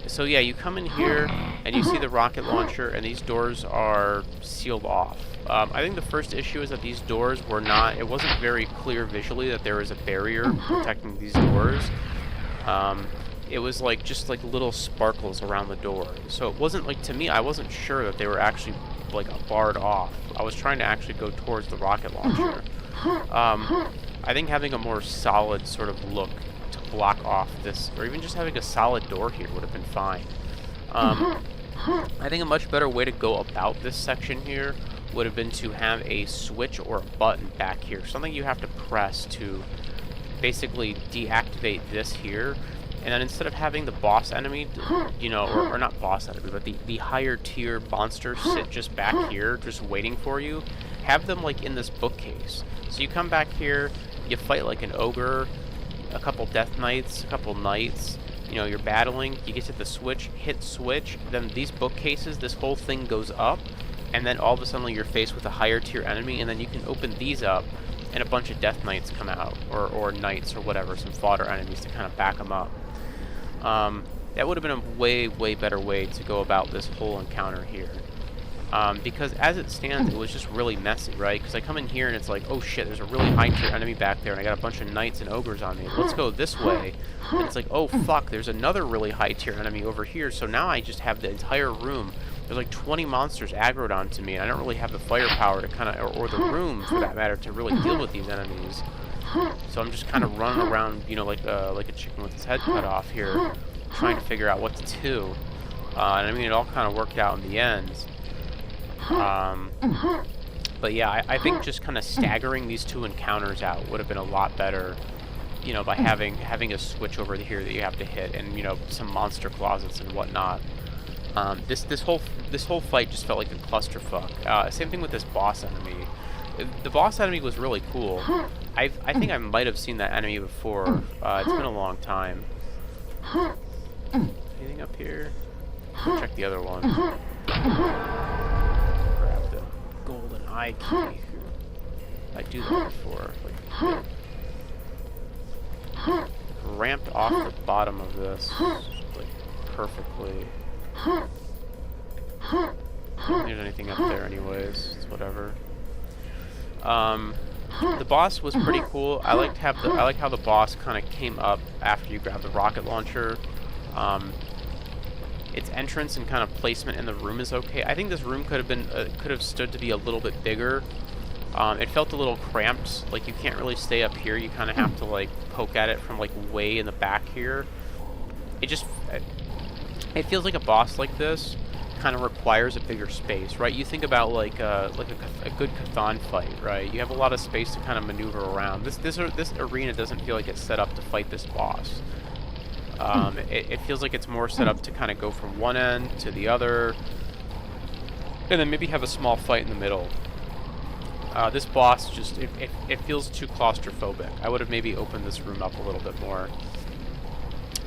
So yeah, you come in here, and you see the rocket launcher, and these doors are sealed off. I think the first issue is that these doors were not, it wasn't very clear visually that there was a barrier protecting these doors. It was like, just like little sparkles around the door. So it wasn't like, to me, I wasn't sure that they were actually like barred off. I was trying to actually go towards the rocket launcher. I think having a more solid sort of look to block off this, or even just having a solid door here would have been fine. I think a much better way to go about this section here would have been to have a switch or a button back here, something you have to press to basically deactivate this here, and then instead of having the boss enemy, you know, or not boss enemy, but the higher tier monsters sit just back here, just waiting for you, have them like in this bookcase. So you come back here, you fight like an ogre, a couple death knights, a couple knights, you know, you're battling, you get to the switch, hit switch, then these bookcases, this whole thing goes up, and then all of a sudden you're faced with a higher tier enemy, and then you can open these up, and a bunch of death knights come out, or knights or whatever, some fodder enemies to kind of back them up. That would have been a way, way better way to go about this whole encounter here. Because as it stands, it was just really messy, right? Because I come in here and it's like, oh shit, there's a really high tier enemy back there, and I got a bunch of knights and ogres on me. Let's go this way. And it's like, oh fuck, there's another really high tier enemy over here. So now I just have the entire room. There's like 20 monsters aggroed onto me, and I don't really have the firepower to kind of, or the room for that matter, to really deal with these enemies. So I'm just kind of running around, you know, like a chicken with its head cut off here, trying to figure out what to do. And I mean, it all kind of worked out in the end. But yeah, I think just kind of staggering these two encounters out would have been a lot better, you know, by having a switch over here that you have to hit, and you know, some monster closets and whatnot. This whole fight just felt like a clusterfuck. Same thing with this boss enemy. The boss enemy was really cool. I think I might have seen that enemy before. It's been a long time. Anything up here? Check the other one. Grab the golden eye key. I do that before. Like, ramped off the bottom of this like perfectly. I don't think there's anything up there anyways. It's whatever. The boss was pretty cool. I like how the boss kind of came up after you grab the rocket launcher. Its entrance and kind of placement in the room is okay. I think this room could have stood to be a little bit bigger. It felt a little cramped. Like, you can't really stay up here. You kind of have to like poke at it from like way in the back here. It feels like a boss like this kind of requires a bigger space, right? You think about like a good Cthon fight, right? You have a lot of space to kind of maneuver around. This arena doesn't feel like it's set up to fight this boss. It feels like it's more set up to kind of go from one end to the other, and then maybe have a small fight in the middle. This boss just it feels too claustrophobic. I would have maybe opened this room up a little bit more.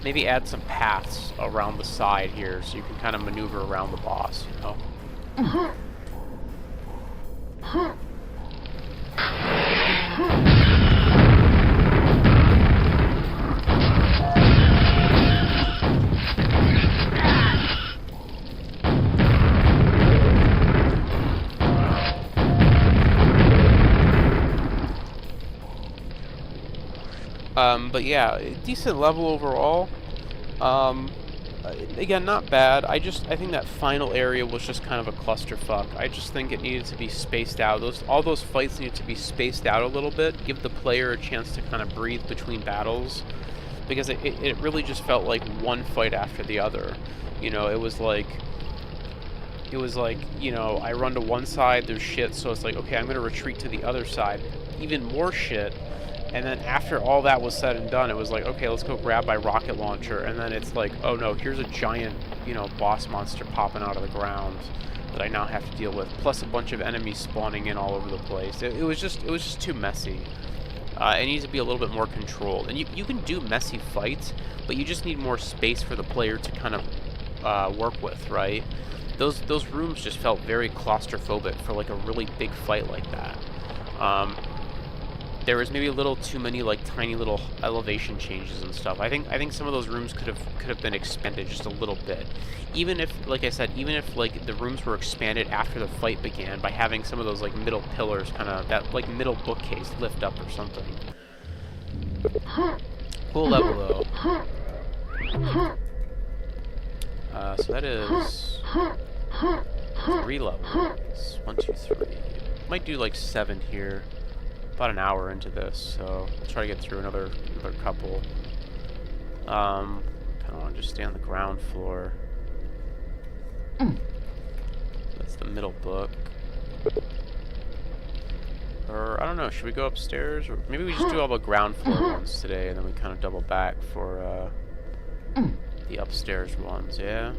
Maybe add some paths around the side here so you can kind of maneuver around the boss, you know? But yeah, decent level overall. Again, not bad. I think that final area was just kind of a clusterfuck. I just think it needed to be spaced out. All those fights needed to be spaced out a little bit, give the player a chance to kind of breathe between battles, because it really just felt like one fight after the other. You know, it was like, you know, I run to one side, there's shit, so it's like, okay, I'm gonna retreat to the other side, even more shit. And then after all that was said and done, it was like, okay, let's go grab my rocket launcher. And then it's like, oh no, here's a giant, you know, boss monster popping out of the ground that I now have to deal with. Plus a bunch of enemies spawning in all over the place. It was just too messy. It needs to be a little bit more controlled. And you can do messy fights, but you just need more space for the player to kind of work with, right? Those rooms just felt very claustrophobic for like a really big fight like that. There was maybe a little too many like tiny little elevation changes and stuff. I think some of those rooms could have been expanded just a little bit. Even if, like I said, even if like the rooms were expanded after the fight began by having some of those like middle pillars, kind of that like middle bookcase lift up or something. Cool level though. So that is 3 levels. 1, 2, 3. Might do like 7 here. About an hour into this, so I'll try to get through another couple. Kind of want to just stay on the ground floor. That's the middle book. Or I don't know. Should we go upstairs, or maybe we just do all the ground floor ones today, and then we kind of double back for the upstairs ones. Yeah.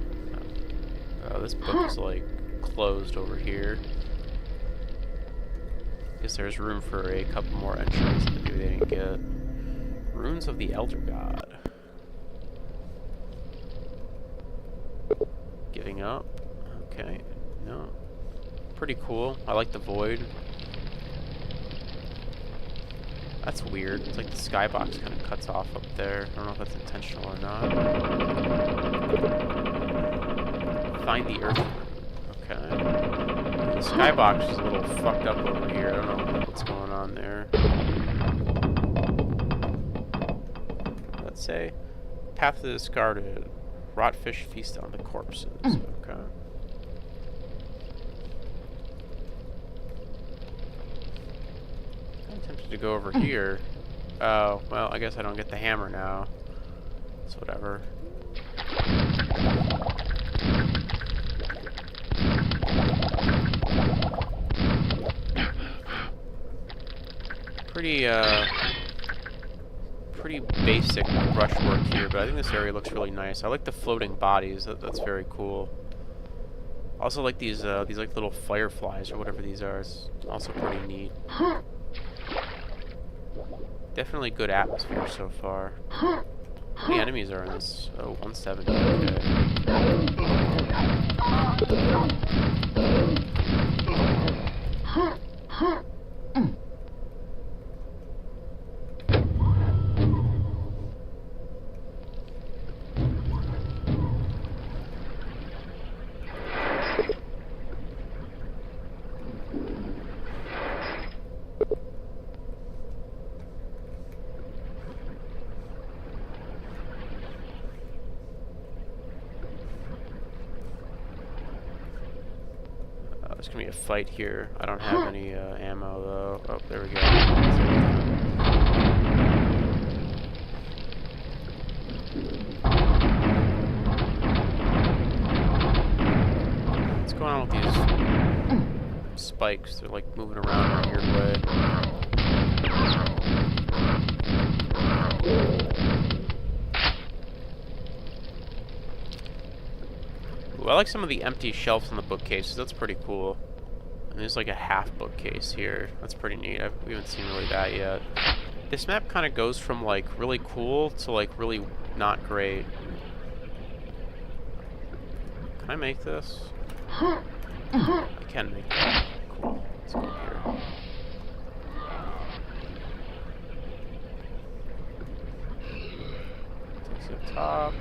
This book is like closed over here. Guess there's room for a couple more entries that maybe they didn't get. Runes of the Elder God. Giving up. Okay. No. Pretty cool. I like the void. That's weird. It's like the skybox kind of cuts off up there. I don't know if that's intentional or not. Find the earth. Okay. The skybox is a little fucked up over here. I don't know what's going on there. Let's say Path to the Discarded. Rotfish feast on the corpses. Okay. I'm tempted to go over here. Oh, well, I guess I don't get the hammer now. It's whatever. Pretty basic brushwork here, but I think this area looks really nice. I like the floating bodies. That's very cool. Also like these like little fireflies or whatever these are. It's also pretty neat. Definitely good atmosphere so far. How many enemies are in this? Oh, 170. Okay. There's gonna be a fight here. I don't have any ammo though. Oh, there we go. What's going on with these spikes? They're like moving around in a weird way. Ooh, I like some of the empty shelves on the bookcases. That's pretty cool. And there's like a half bookcase here. That's pretty neat. We haven't seen really that yet. This map kind of goes from like really cool to like really not great. Can I make this? I can make that. Cool. Let's go here. Takes you up top.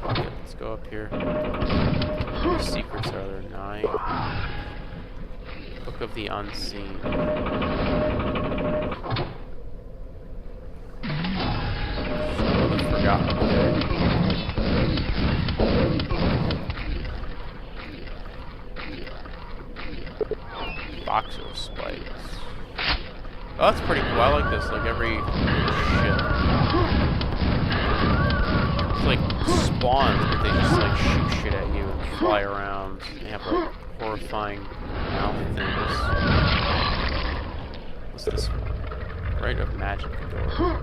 Okay, let's go up here. How many secrets are there? 9. Book of the Unseen. Show the Forgotten Way. Box of spikes. Oh, that's pretty cool. I like this. Like every shit. It's like spawns, but they just like shoot shit at you and fly around. They have like horrifying mouth things. What's this one? Rite of Magic door.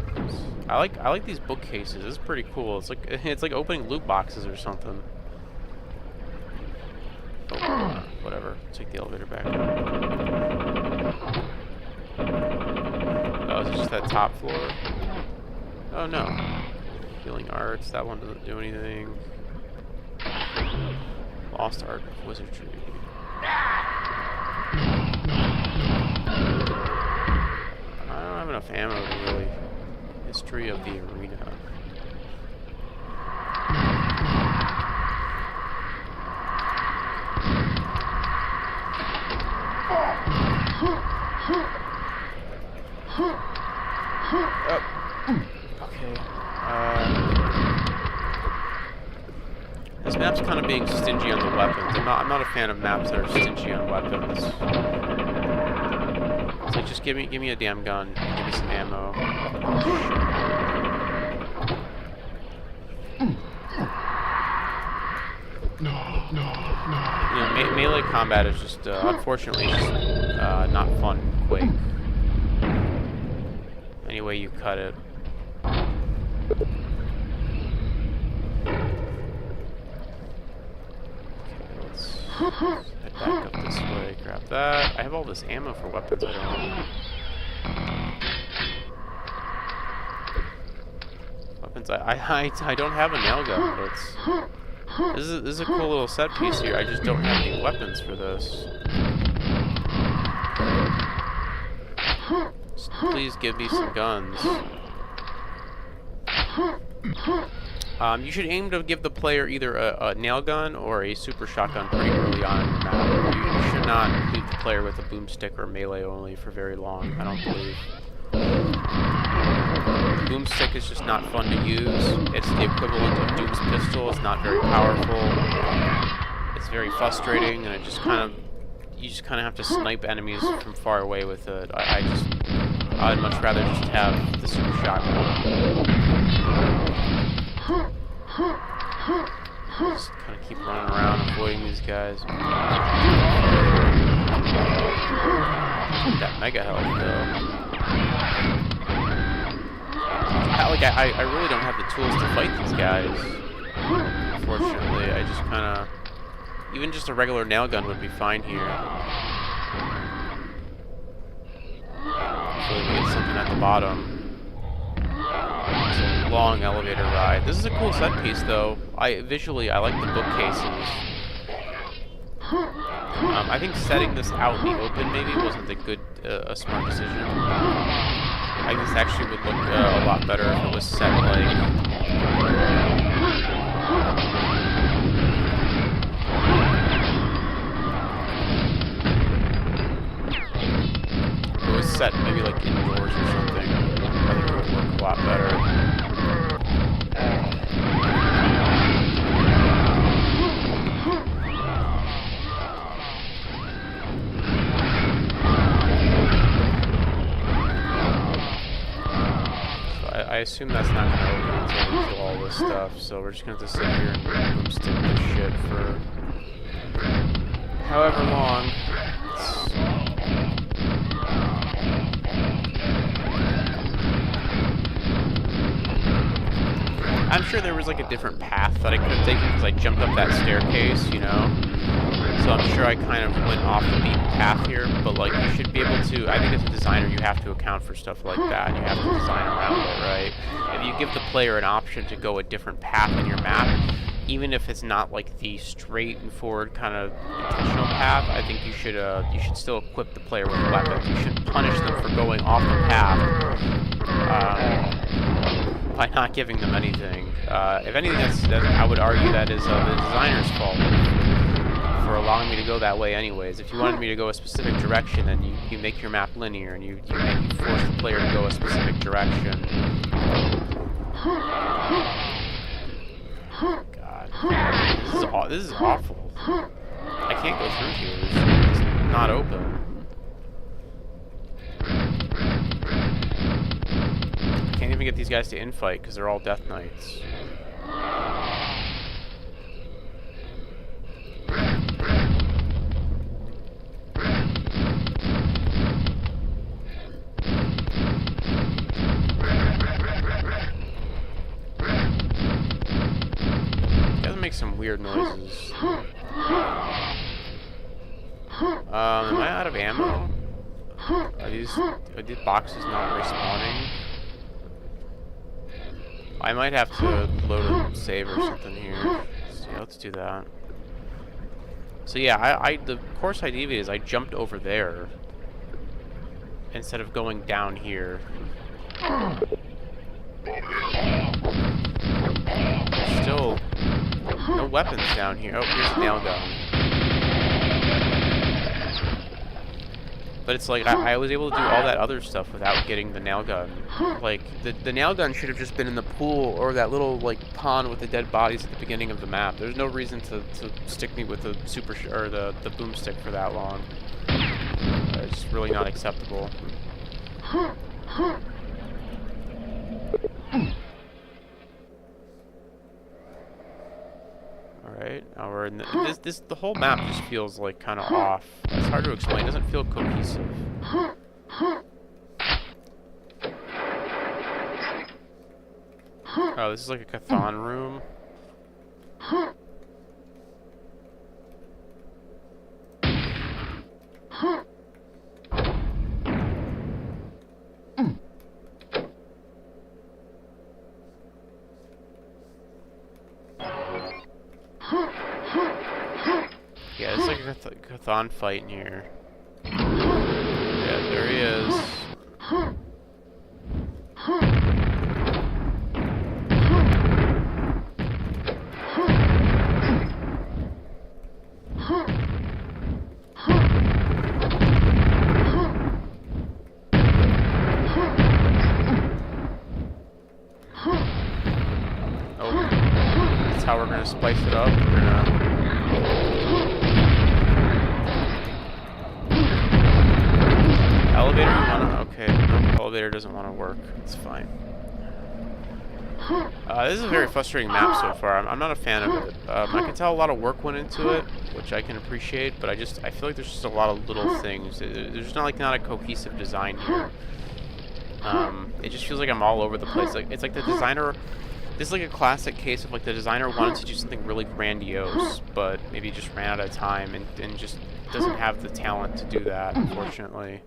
I like these bookcases. It's pretty cool. It's like opening loot boxes or something. Oh, whatever. Take the elevator back up. Oh, is it just that top floor? Oh no. Healing Arts, that one doesn't do anything. Lost Art of Wizardry. I don't have enough ammo to really... History of the Arena. Oh. Okay. This map's kind of being stingy on the weapons. I'm not a fan of maps that are stingy on weapons. It's like just give me a damn gun, give me some ammo. No. You know, melee combat is just unfortunately just not fun in Quake. Any way you cut it. Head back up this way, grab that. I have all this ammo for weapons I don't need. Weapons, I don't have a nail gun, but it's... This is a cool little set piece here. I just don't have any weapons for this. Just please give me some guns. You should aim to give the player either a nail gun or a super shotgun pretty early on in your map. You should not leave the player with a boomstick or melee only for very long, I don't believe. Boomstick is just not fun to use. It's the equivalent of Doom's pistol. It's not very powerful. It's very frustrating, and you just kind of have to snipe enemies from far away with it. I'd much rather just have the super shotgun. Just kind of keep running around, avoiding these guys. That mega health, though. I really don't have the tools to fight these guys. unfortunately. I just kind of... Even just a regular nail gun would be fine here. So we get something at the bottom. It's a long elevator ride. This is a cool set piece, though. Visually, I like the bookcases. I think setting this out in the open maybe wasn't a smart decision. I think this actually would look a lot better if it was set like... If it was set maybe like indoors or something, I think it would work a lot better. I assume that's not going to open until we kill all this stuff, so we're just going to have to sit here and boomstick this shit for however long. I'm sure there was like a different path that I could have taken because I jumped up that staircase, you know? So I'm sure I kind of went off the beaten path here, but like you should be able to, I think as a designer you have to account for stuff like that, and you have to design around it, right? If you give the player an option to go a different path in your map, even if it's not like the straight and forward kind of intentional path, I think you should still equip the player with weapons. You should punish them for going off the path by not giving them anything. If anything, I would argue that is the designer's fault for allowing me to go that way anyways. If you wanted me to go a specific direction, then you make your map linear and you force the player to go a specific direction. God. This is awful. I can't go through here. It's not open. I can't even get these guys to infight because they're all Death Knights. Make some weird noises. Am I out of ammo? Are these boxes not respawning? I might have to load a save or something here. So yeah, let's do that. So yeah, the course I deviated is I jumped over there instead of going down here. Still no weapons down here. Oh, here's a nail gun. But it's like, I was able to do all that other stuff without getting the nail gun. Like, the nail gun should have just been in the pool or that little, like, pond with the dead bodies at the beginning of the map. There's no reason to stick me with the the boomstick for that long. It's really not acceptable. Alright, now we're in the whole map just feels like kind of off. It's hard to explain, it doesn't feel cohesive. Oh, this is like a Chthon room. Yeah, it's like a Chthon fight in here. Yeah, there he is. Oh, that's how we're gonna spice it up. We're gonna... Elevator, okay, no, elevator doesn't want to work. It's fine. This is a very frustrating map so far. I'm not a fan of it. I can tell a lot of work went into it, which I can appreciate, but I feel like there's just a lot of little things. There's not a cohesive design here. It just feels like I'm all over the place. Like it's like the designer This is like a classic case of like the designer wanted to do something really grandiose, but maybe just ran out of time and just doesn't have the talent to do that, unfortunately.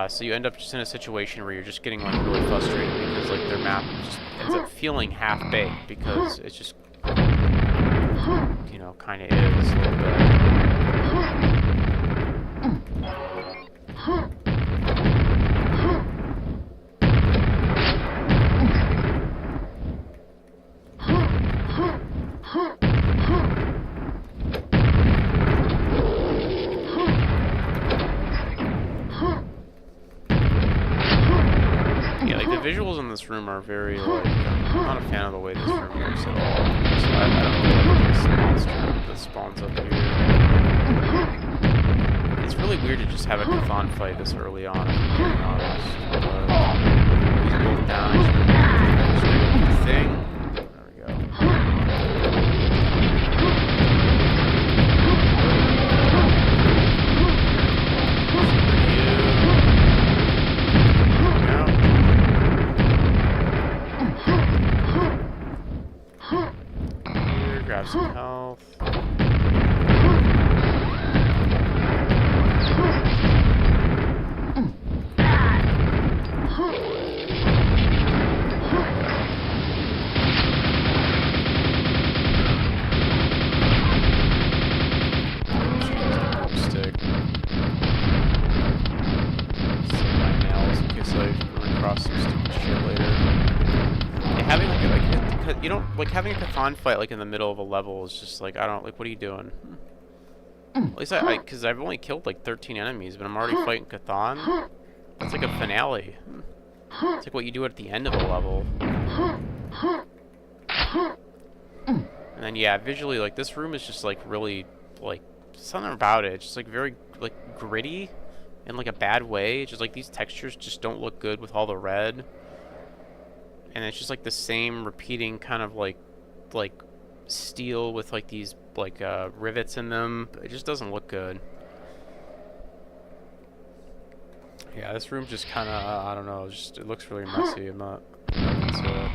So you end up just in a situation where you're just getting like really frustrated because like their map just ends up feeling half-baked because it's just, you know, kind of is a little bit. Visuals in this room are very, like, I'm not a fan of the way this room looks at all. So I don't really like this monster that spawns up here. It's really weird to just have a Chthon fight this early on, if I'm being honest. He's both down, he's gonna do the thing. There we go. Grab some health. Stick. Save my nails in case I run across some stupid shit later. Yeah, having like you don't like having a Chthon fight like in the middle of a level is just like I don't like. What are you doing? At least because I've only killed like 13 enemies, but I'm already fighting Chthon. That's like a finale. It's like what you do at the end of a level. And then yeah, visually like this room is just like really like something about it. It's just like very like gritty in like a bad way. It's just like these textures just don't look good with all the red. And it's just like the same repeating kind of like steel with like these like rivets in them. It just doesn't look good. Yeah, this room just kind of I don't know. Just it looks really messy. I'm not into it.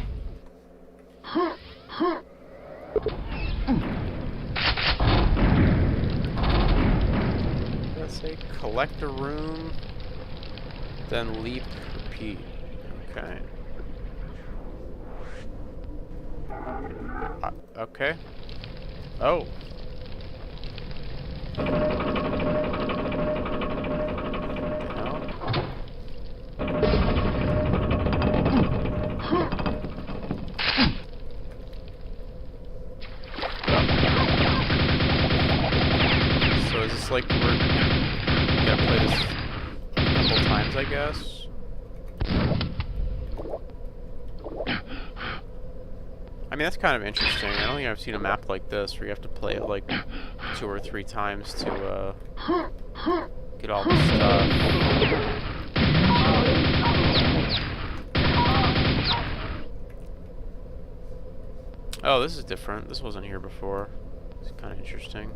Let's say collect a room, then leap, repeat. Okay. Okay. Oh. So is this like we're gonna play this a couple times, I guess? I mean, that's kind of interesting. I don't think I've seen a map like this where you have to play it like 2 or 3 times to get all the stuff. Oh, this is different. This wasn't here before. It's kind of interesting.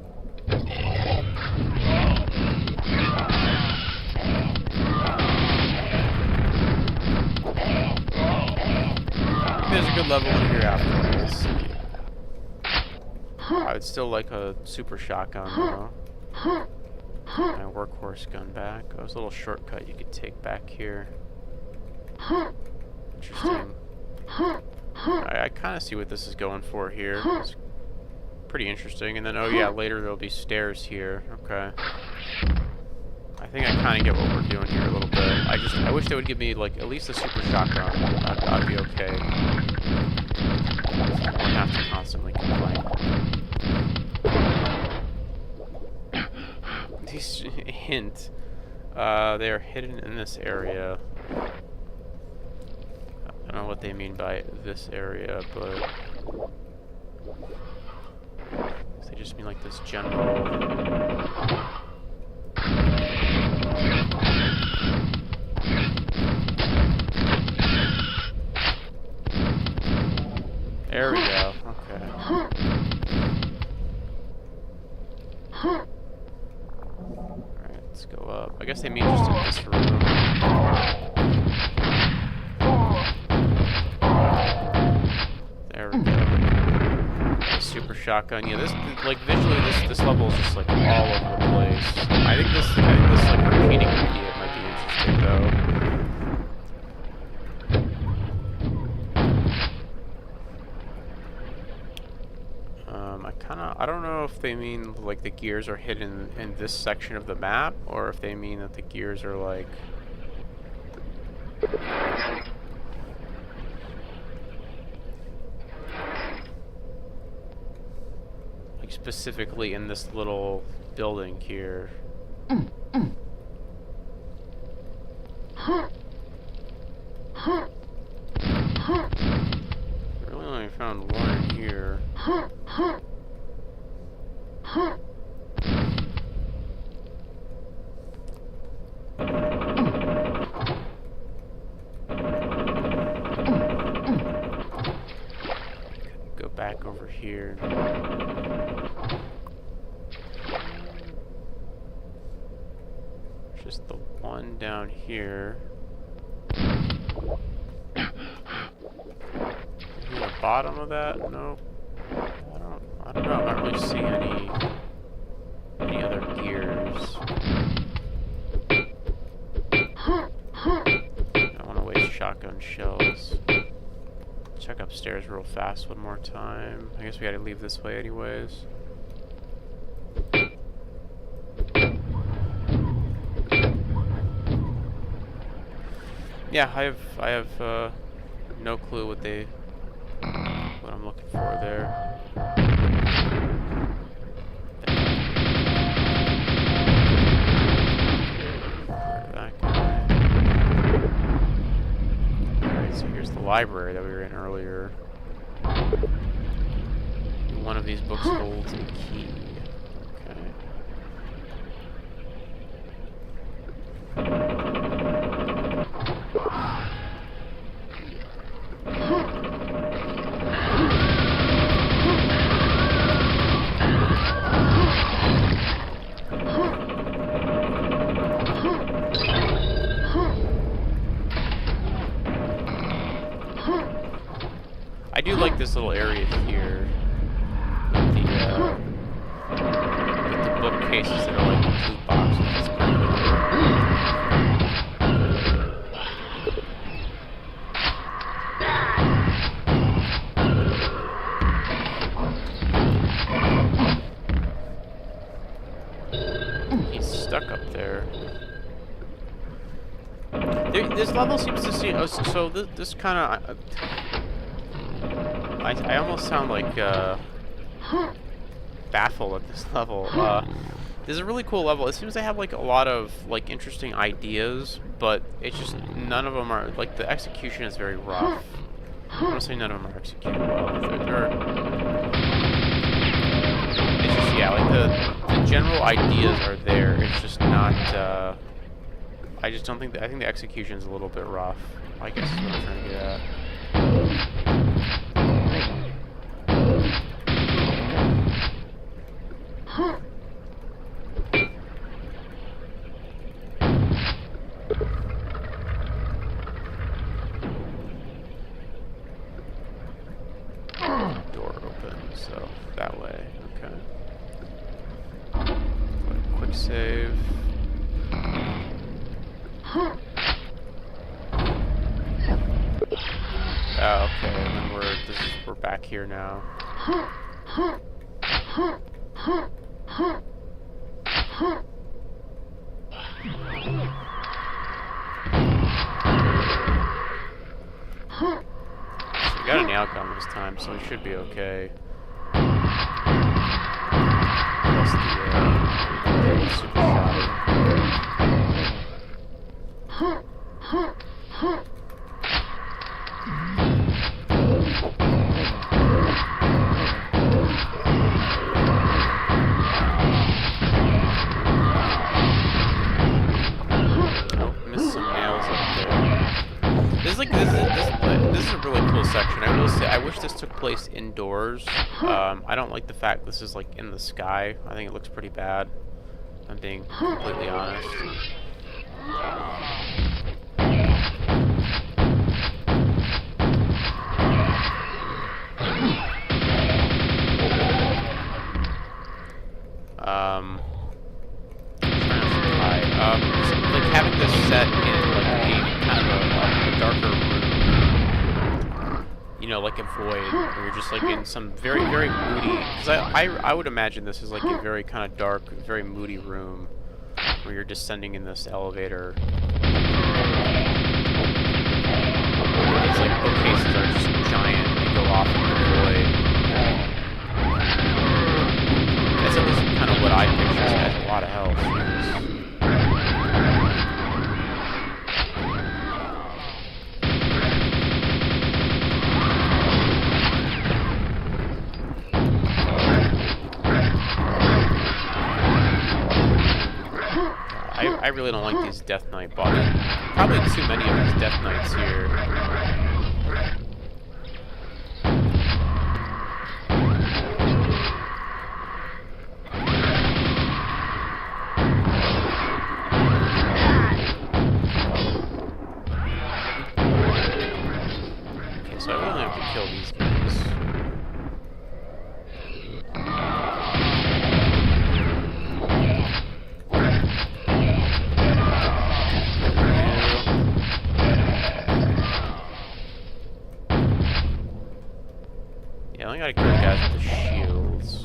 There's a good level in here after this. I would still like a super shotgun though. My workhorse gun back. Oh, there's a little shortcut you could take back here. Interesting. I kind of see what this is going for here. It's pretty interesting. And then, oh yeah, later there'll be stairs here. Okay. I think I kind of get what we're doing here a little bit. I wish they would give me like at least a super shotgun. That'd be okay. I don't have to constantly complain. These hint, they are hidden in this area. I don't know what they mean by this area, but they just mean like this general. There we go. Okay. Alright, let's go up. I guess they mean just in this room. shotgun. Yeah, this like visually, this level is just like all over the place. I think this like repeating idea might be interesting though. I don't know if they mean like the gears are hidden in this section of the map, or if they mean that the gears are like specifically in this little building here. Really only found one here. Go back over here. Just the one down here. Maybe the bottom of that? Nope. I don't know. I'm not really seeing any other gears. I don't want to waste shotgun shells. Check upstairs real fast one more time. I guess we gotta leave this way anyways. Yeah, I have no clue what I'm looking for there. Alright, so here's the library that we were in earlier. One of these books holds a key. Okay. I do like this little area here with the bookcases that are like loot boxes. It's pretty cool. He's stuck up there. This level seems to see. Oh, so this kind of. I almost sound like baffled at this level. This is a really cool level. It seems they have like a lot of like interesting ideas, but it's just none of them are like the execution is very rough. I don't say none of them are executed well. It's just like the general ideas are there. It's just not. I just don't think. I think the execution is a little bit rough. I guess is what I'm trying to get at. Door open, so that way. Okay. Quick save. Oh, okay, and then we're back here now. So we got a nail gun this time, so we should be okay. Plus the super shot. This is a really cool section. I will say, I wish this took place indoors. I don't like the fact this is like in the sky. I think it looks pretty bad. I'm being completely honest. know, like a void, where you're just like in some very, very moody. Because I would imagine this is like a very kind of dark, very moody room where you're descending in this elevator. These like bookcases are just giant. They go off into the void. That's at least kind of what I picture. This guy has a lot of health. I really don't like these Death Knight bosses. Probably too many of these Death Knights here. Okay, so I really have to kill these guys. I gotta kill the guys with the shields.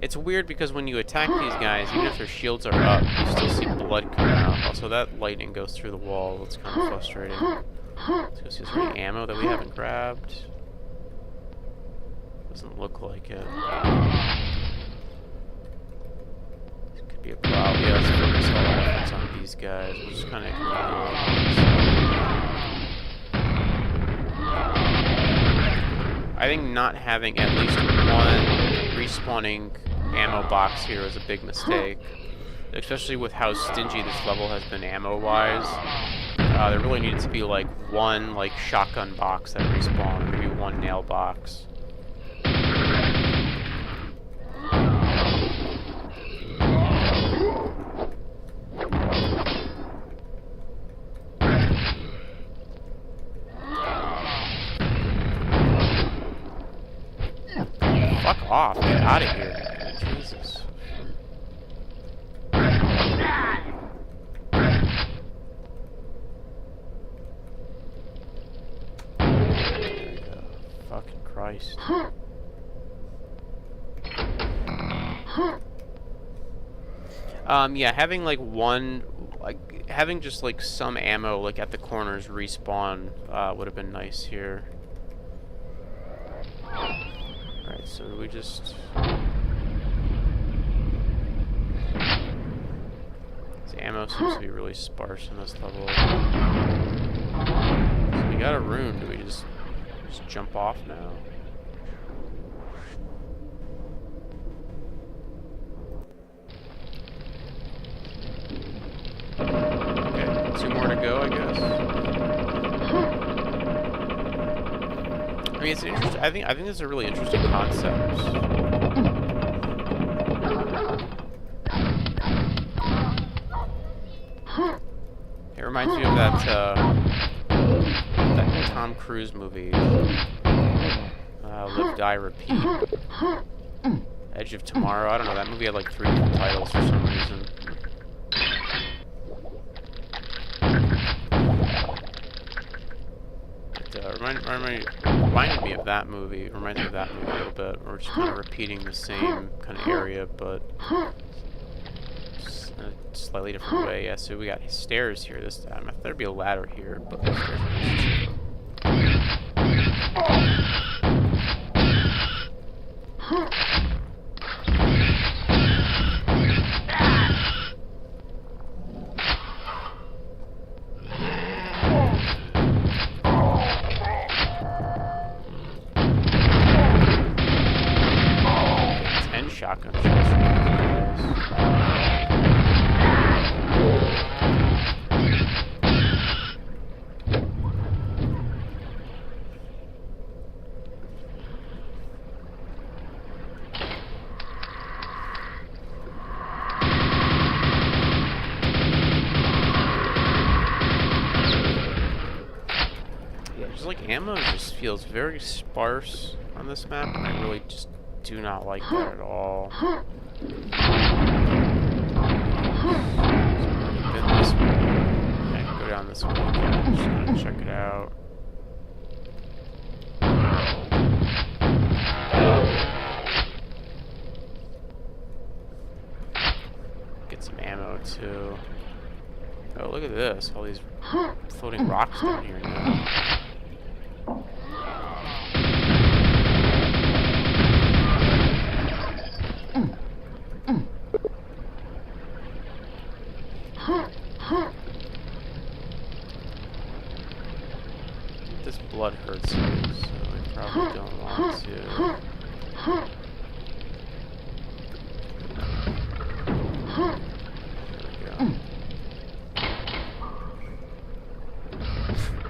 It's weird because when you attack these guys, even if their shields are up, you still see blood coming out. Also, that lightning goes through the wall. It's kind of frustrating. Let's go see if there's any ammo that we haven't grabbed. Doesn't look like it. This could be a problem. Yeah, let's focus all our efforts on these guys. We'll just kind of ignore I think not having at least one respawning ammo box here is a big mistake. Especially with how stingy this level has been ammo-wise. There really needed to be like one like shotgun box that respawned, maybe one nail box. Fuck off, get out of here. Jesus. Fucking Christ. Yeah, having like one, like, having just like some ammo like at the corners respawn would have been nice here. Alright, so we just... This ammo seems to be really sparse in this level. So we got a rune. Do we just jump off now? Okay, 2 more to go, I guess. I mean, it's interesting. I think this is a really interesting concept. It reminds me of that Tom Cruise movie, Live, Die, Repeat. Edge of Tomorrow. I don't know. That movie had like 3 different titles for some reason. Reminded me of that movie. Reminds me of that movie a little bit. We're just kind of repeating the same kind of area, but just in a slightly different way. Yeah, so we got stairs here this time. I thought there'd be a ladder here, but the stairs shotgun shots. Yeah, just like ammo just feels very sparse on this map, and I really just do not like that at all. Been this way. I can go down this way again. Just gonna check it out. look at this. All these floating rocks down here now. This blood hurts you, so I probably don't want to.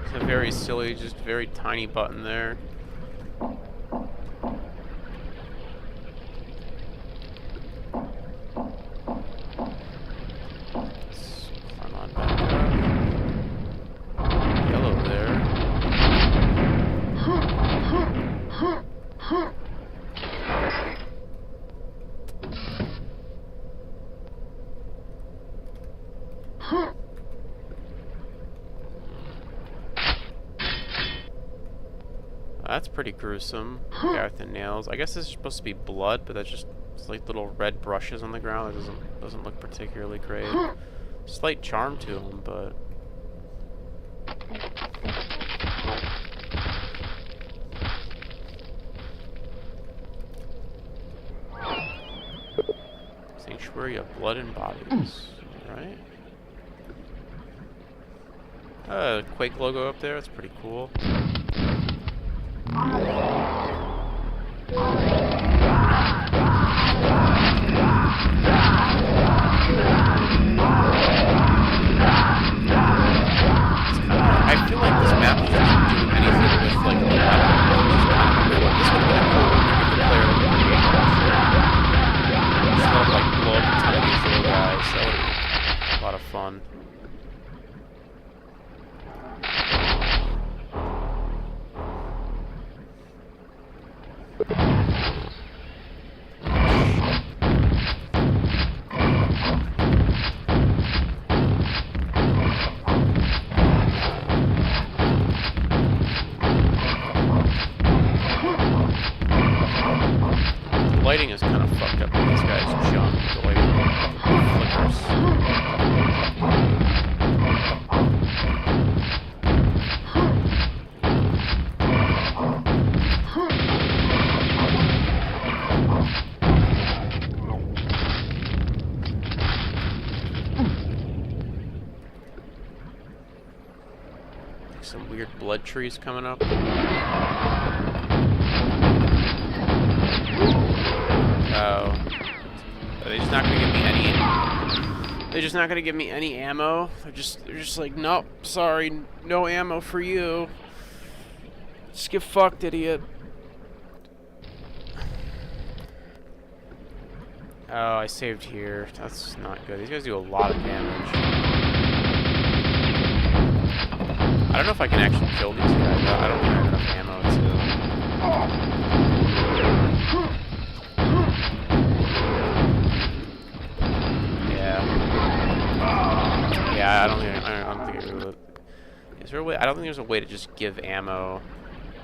It's a very silly, just very tiny button there. Let's climb on back up. Yellow there. That's pretty gruesome. Guy with the nails. I guess this is supposed to be blood, but that's just it's like little red brushes on the ground. It doesn't look particularly great. Slight charm to them, but sanctuary of blood and bodies. Right? Quake logo up there. That's pretty cool. I feel like this map doesn't do anything with like the weapon. This would be cool if the player looked at the game. Instead of like blow up a ton of these little guys. That would be a lot of fun. The lighting is kind of fucked up when these guys jump. The lighting flickers. Some weird blood trees coming up. Oh. Are they just not gonna give me any? They're just not gonna give me any ammo. They're just like, nope, sorry, no ammo for you. Just get fucked, idiot. Oh, I saved here. That's not good. These guys do a lot of damage. I don't know if I can actually kill these guys. I don't think I have enough ammo to. Yeah, I don't think is there a way? I don't think there's a way to just give ammo,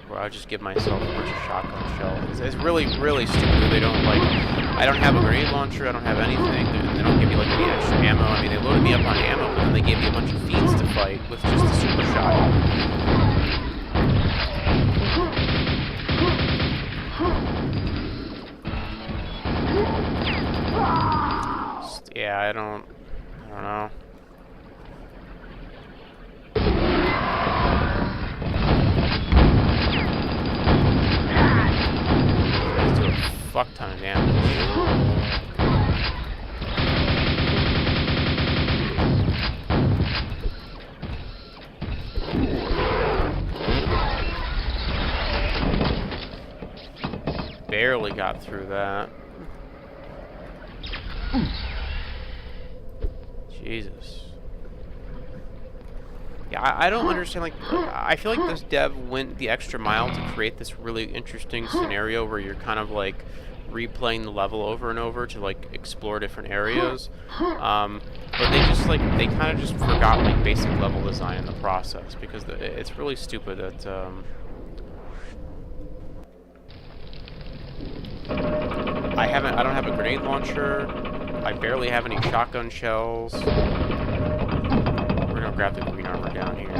or I'll just give myself a bunch of shotgun shells. It's really, really stupid. They don't like. I don't have a grenade launcher. I don't have anything. They don't give me like any extra ammo. I mean, they loaded me up on ammo, but then they gave me a bunch of fiends to fight with just a super shot. Yeah, I don't know. Let's do a fuck ton of damage. Barely got through that. Jesus. Yeah, I don't understand, like, I feel like this dev went the extra mile to create this really interesting scenario where you're kind of, like, replaying the level over and over to, like, explore different areas. But they just, like, they kind of just forgot, like, basic level design in the process, because it's really stupid that, I don't have a grenade launcher. I barely have any shotgun shells. We're grab the green armor down here.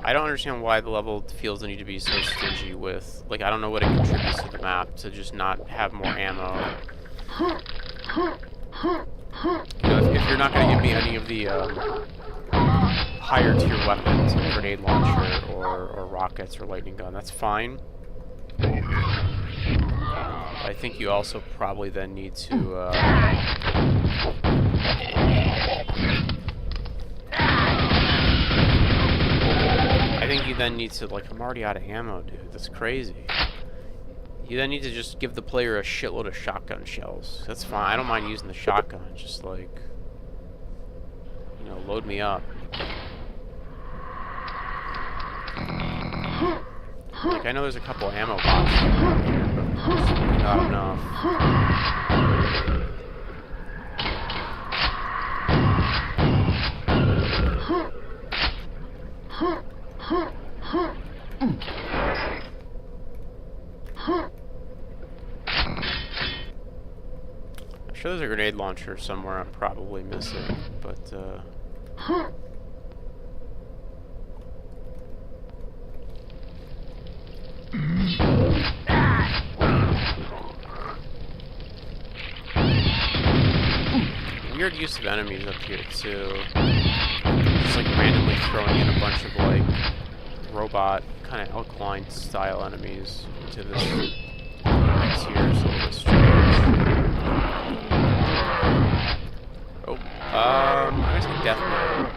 I don't understand why the level feels the need to be so stingy with, like, I don't know what it contributes to the map to just not have more ammo. You know, if you're not going to give me any of the higher tier weapons, like grenade launcher or rockets or lightning gun, that's fine. I think you also probably then need to I think you then need to, like, I'm already out of ammo, dude. That's crazy. You then need to just give the player a shitload of shotgun shells. That's fine. I don't mind using the shotgun. Just, like, you know, load me up. Like, I know there's a couple ammo boxes here, but it's not enough. I'm sure there's a grenade launcher somewhere I'm probably missing, but weird use of enemies up here too. Just like randomly throwing in a bunch of like robot kind of alkaline style enemies into this place here. It's a little bit strange. Oh, I'm gonna say Death Knight.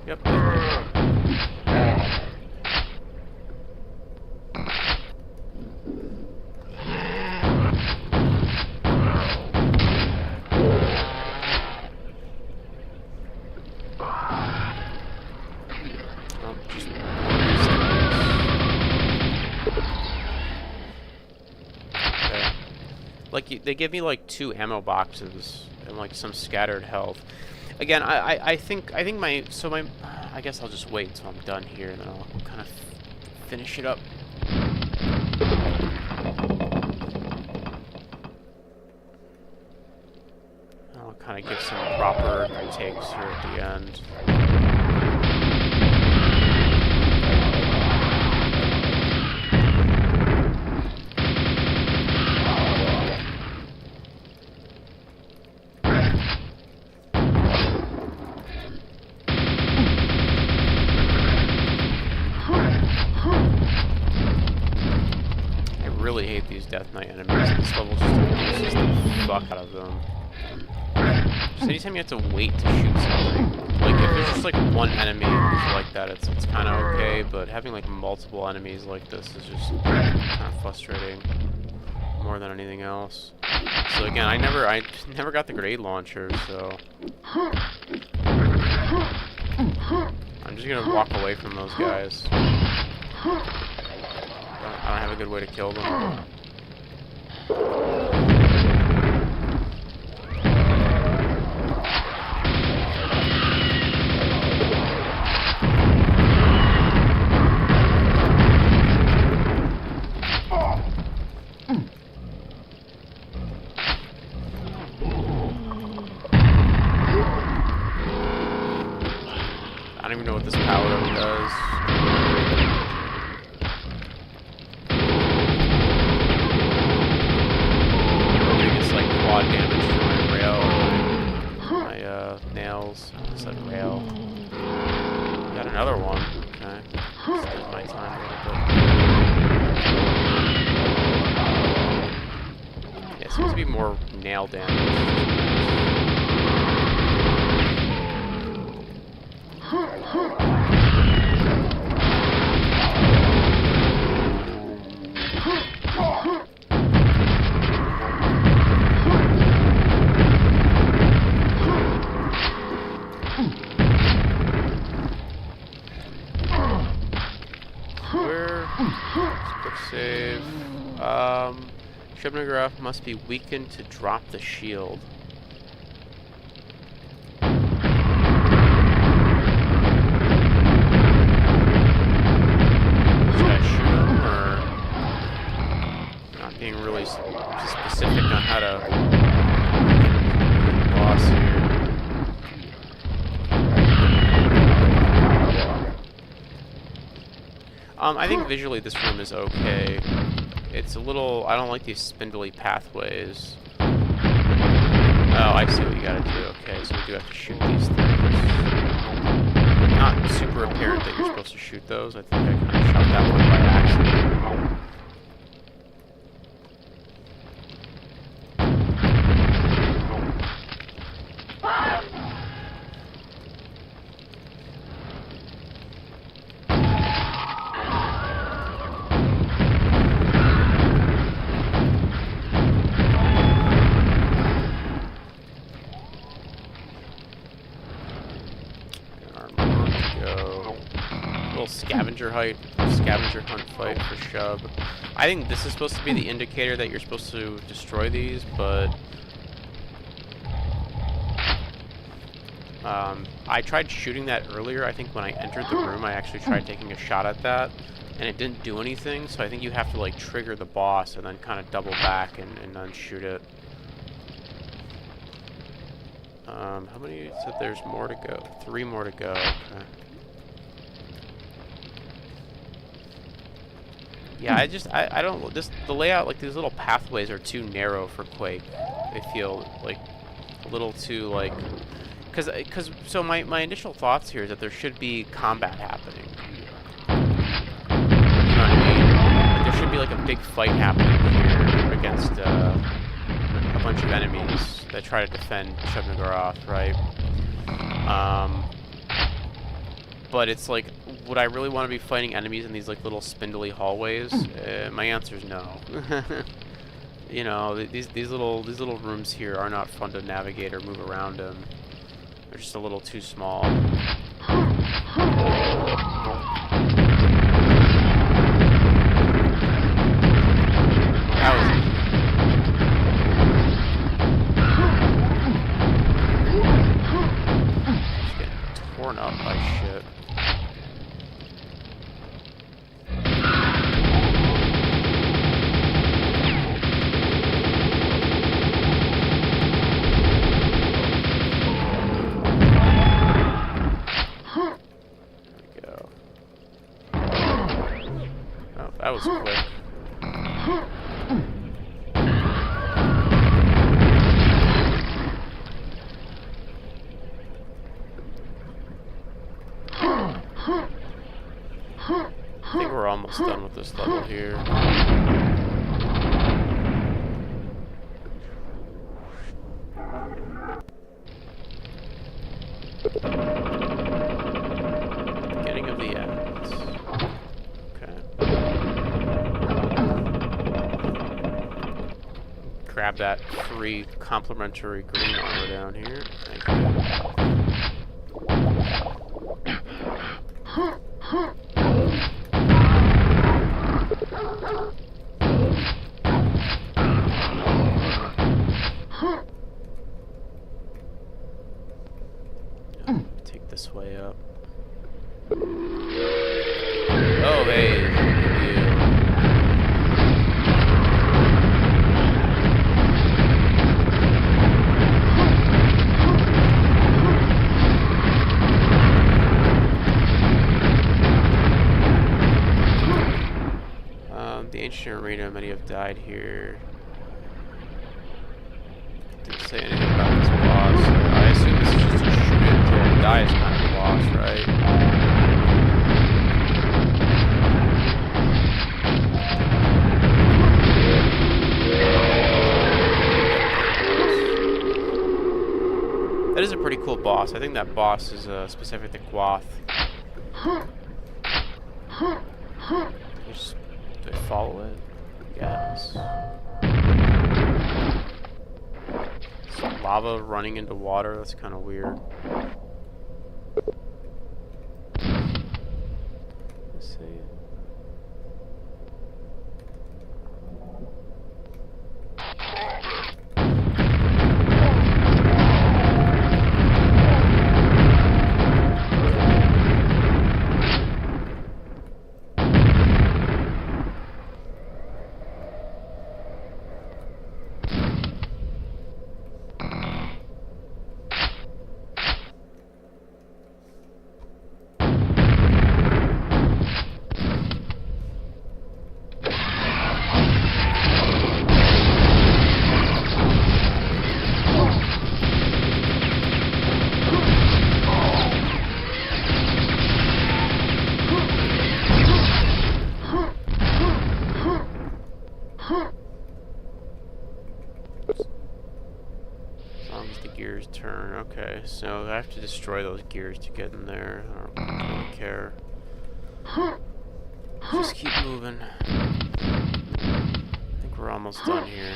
Yep, Death Knight. Like, they give me like 2 ammo boxes and like some scattered health. Again, I think my I guess I'll just wait until I'm done here and then I'll kind of finish it up. I'll kind of give some proper takes here at the end. I really hate these Death Knight enemies. This level just abuses the fuck out of them. Just anytime you have to wait to shoot something. Like, if there's just like one enemy who's like that, it's kind of okay, but having like multiple enemies like this is just kind of frustrating more than anything else. So again, I never got the grenade launcher, so I'm just gonna walk away from those guys. I don't have a good way to kill them. I don't even know what this power does. Damage to my rail, my nails. I said rail. Got another one. Okay. Spend my time a little bit. Yeah, it seems to be more nail damage. Save. Shubnograph must be weakened to drop the shield. Should I shoot him, or not being really specific on how to boss here? I think visually this room is okay. It's a little... I don't like these spindly pathways. Oh, I see what you gotta do. Okay, so we do have to shoot these things. Not super apparent that you're supposed to shoot those. I think I kind of shot that one by accident. Scavenger hunt fight for Shub. I think this is supposed to be the indicator that you're supposed to destroy these, but I tried shooting that earlier. I think when I entered the room, I actually tried taking a shot at that, and it didn't do anything. So I think you have to like trigger the boss and then kind of double back and then shoot it. How many? It said there's more to go. 3 more to go. Okay. Yeah, I don't, the layout, like, these little pathways are too narrow for Quake. They feel, like, a little too, like, so my initial thoughts here is that there should be combat happening. You know what I mean? Like, there should be, like, a big fight happening here against, a bunch of enemies that try to defend Shub-Niggurath, right? But it's like, would I really want to be fighting enemies in these like little spindly hallways? My answer is no. You know, these little rooms here are not fun to navigate or move around in. They're just a little too small. That was easy. Just getting torn up by shit. That was quick. I think we're almost done with this level here. Beginning of the end. Grab that free complimentary green armor down here. Thank you. Take this way up. Oh, hey, look at you. The ancient arena, many have died here. Didn't say anything about this boss. I assume this is just a shoot it until it dies kind of boss, right? That is a pretty cool boss. I think that boss is specific to Quath. Do I follow it? Yes. Some lava running into water, that's kind of weird. Let's see. turn. Okay, so I have to destroy those gears to get in there. I don't really care. Just keep moving. I think we're almost done here.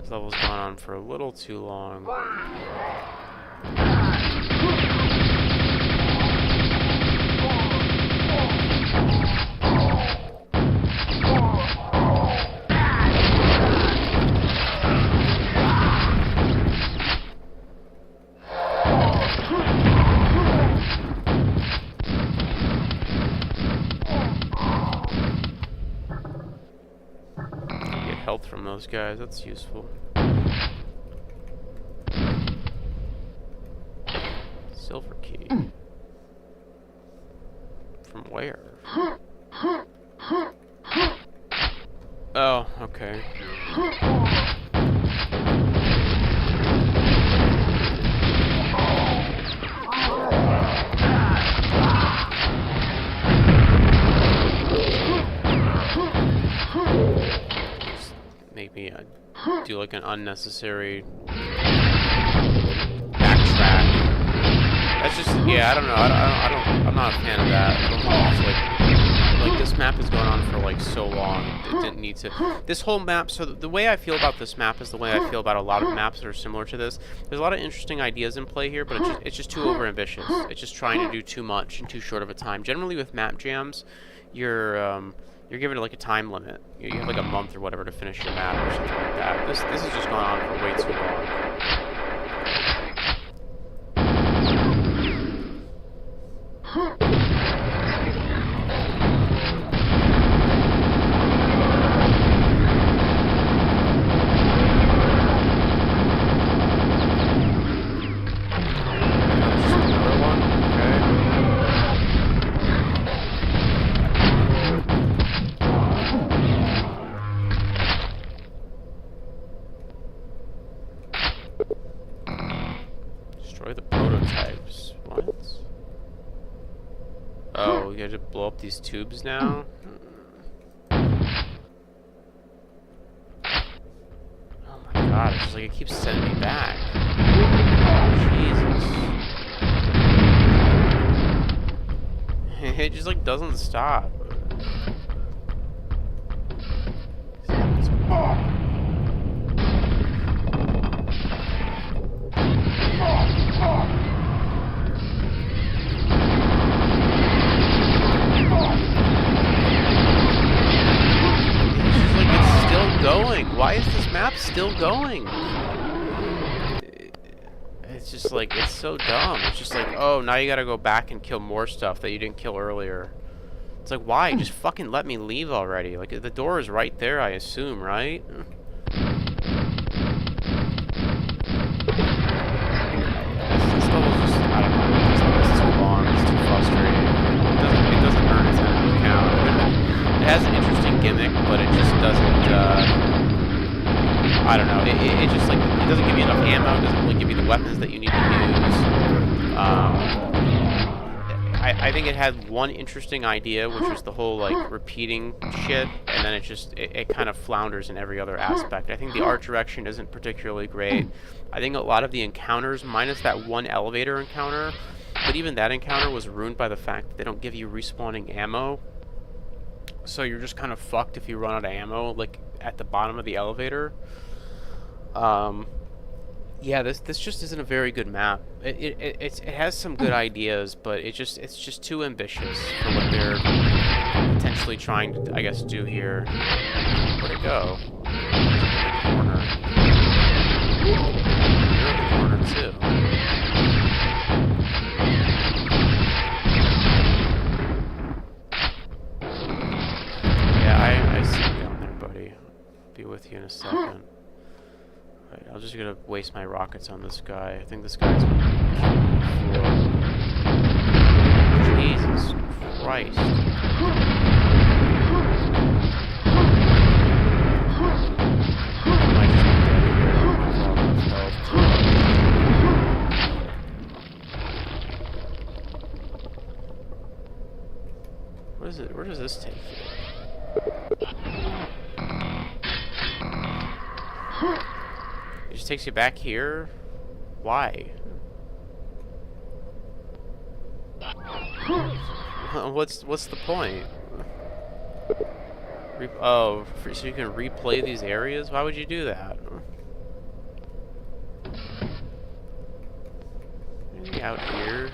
This level's gone on for a little too long. Health from those guys, that's useful. Silver key. From where? Oh, okay. Make me do like an unnecessary backtrack. That's just, yeah, I don't know. I'm not a fan of that. Like this map is going on for like so long. It didn't need to. This whole map. So the way I feel about this map is the way I feel about a lot of maps that are similar to this. There's a lot of interesting ideas in play here, but it's just too overambitious. It's just trying to do too much in too short of a time. Generally with map jams, you're given like a time limit. You have like a month or whatever to finish your map or something like that. This has just gone on for way too long. Destroy the prototypes. What? Oh, we gotta blow up these tubes now? Oh my god, it's just like it keeps sending me back. Jesus. It just like doesn't stop. Why is this map still going? It's just like, it's so dumb. It's just like, oh, now you gotta go back and kill more stuff that you didn't kill earlier. It's like, why? Just fucking let me leave already. Like, the door is right there, I assume, right? This level's just, I don't know. This is too long. It's too frustrating. It doesn't earn its enemy count. It has an interesting gimmick, but it just doesn't, I don't know, it just like, it doesn't give you enough ammo, it doesn't really give you the weapons that you need to use. I think it had one interesting idea, which was the whole like repeating shit, and then it kind of flounders in every other aspect. I think the art direction isn't particularly great. I think a lot of the encounters, minus that one elevator encounter, but even that encounter was ruined by the fact that they don't give you respawning ammo. So you're just kind of fucked if you run out of ammo, like at the bottom of the elevator. Yeah, this just isn't a very good map. It has some good ideas, but it's just too ambitious for what they're potentially trying to, I guess, do here. Where'd it go? Corner. You're in the corner too. Yeah, I see you down there, buddy. I'll be with you in a second. Right, I'm just gonna waste my rockets on this guy. I think this guy's been killed before. Jesus Christ. What is it? Where does this take you? It just takes you back here? Why? What's the point? Oh, so you can replay these areas? Why would you do that? Anything out here?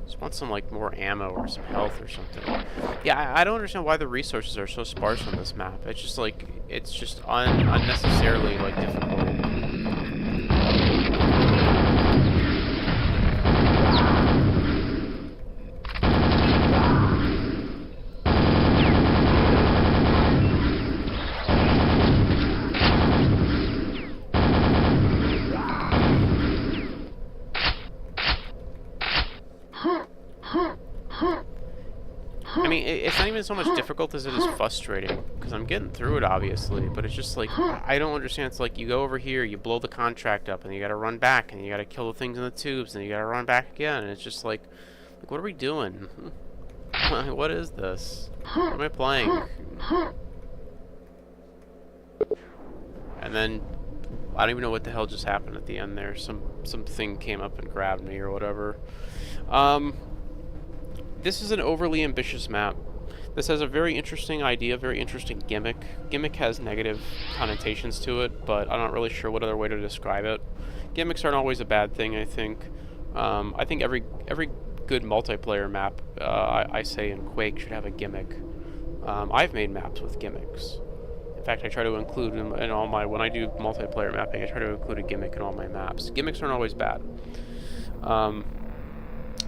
Just want some, like, more ammo or some health or something. Yeah, I don't understand why the resources are so sparse on this map. It's just, like, it's just unnecessarily, like, difficult. I mean, it's not even so much difficult as it is frustrating, because I'm getting through it, obviously, but it's just like, I don't understand. It's like, you go over here, you blow the contract up, and you gotta run back, and you gotta kill the things in the tubes, and you gotta run back again, and it's just like what are we doing? What is this? What am I playing? And then, I don't even know what the hell just happened at the end there. Something came up and grabbed me or whatever. This is an overly ambitious map. This has a very interesting idea, very interesting gimmick. Gimmick has negative connotations to it, but I'm not really sure what other way to describe it. Gimmicks aren't always a bad thing, I think. I think every good multiplayer map, I say in Quake, should have a gimmick. I've made maps with gimmicks. In fact, I try to include in all my, when I do multiplayer mapping, I try to include a gimmick in all my maps. Gimmicks aren't always bad.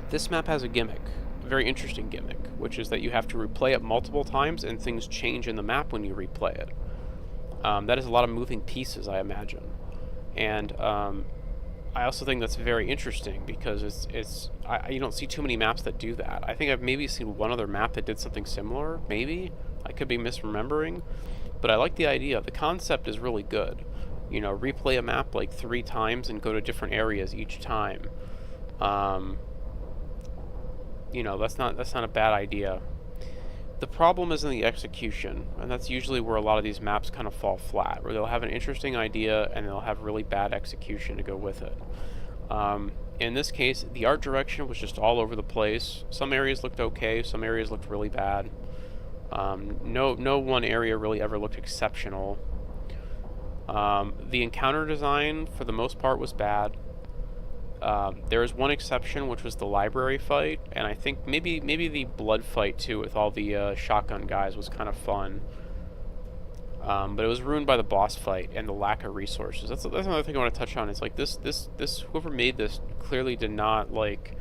This map has a gimmick. Very interesting gimmick, which is that you have to replay it multiple times and things change in the map when you replay it. That is a lot of moving pieces, I imagine. And I also think that's very interesting because you don't see too many maps that do that. I think I've maybe seen one other map that did something similar, maybe. I could be misremembering, but I like the idea. The concept is really good. You know, replay a map like 3 times and go to different areas each time. You know, that's not a bad idea. The problem is in the execution, and that's usually where a lot of these maps kind of fall flat, where they'll have an interesting idea and they'll have really bad execution to go with it. In this case, the art direction was just all over the place. Some areas looked okay, some areas looked really bad. No one area really ever looked exceptional. The encounter design, for the most part, was bad. There was one exception, which was the library fight, and I think maybe the blood fight too, with all the shotgun guys, was kind of fun. But it was ruined by the boss fight and the lack of resources. That's another thing I want to touch on. It's like this whoever made this clearly did not, like,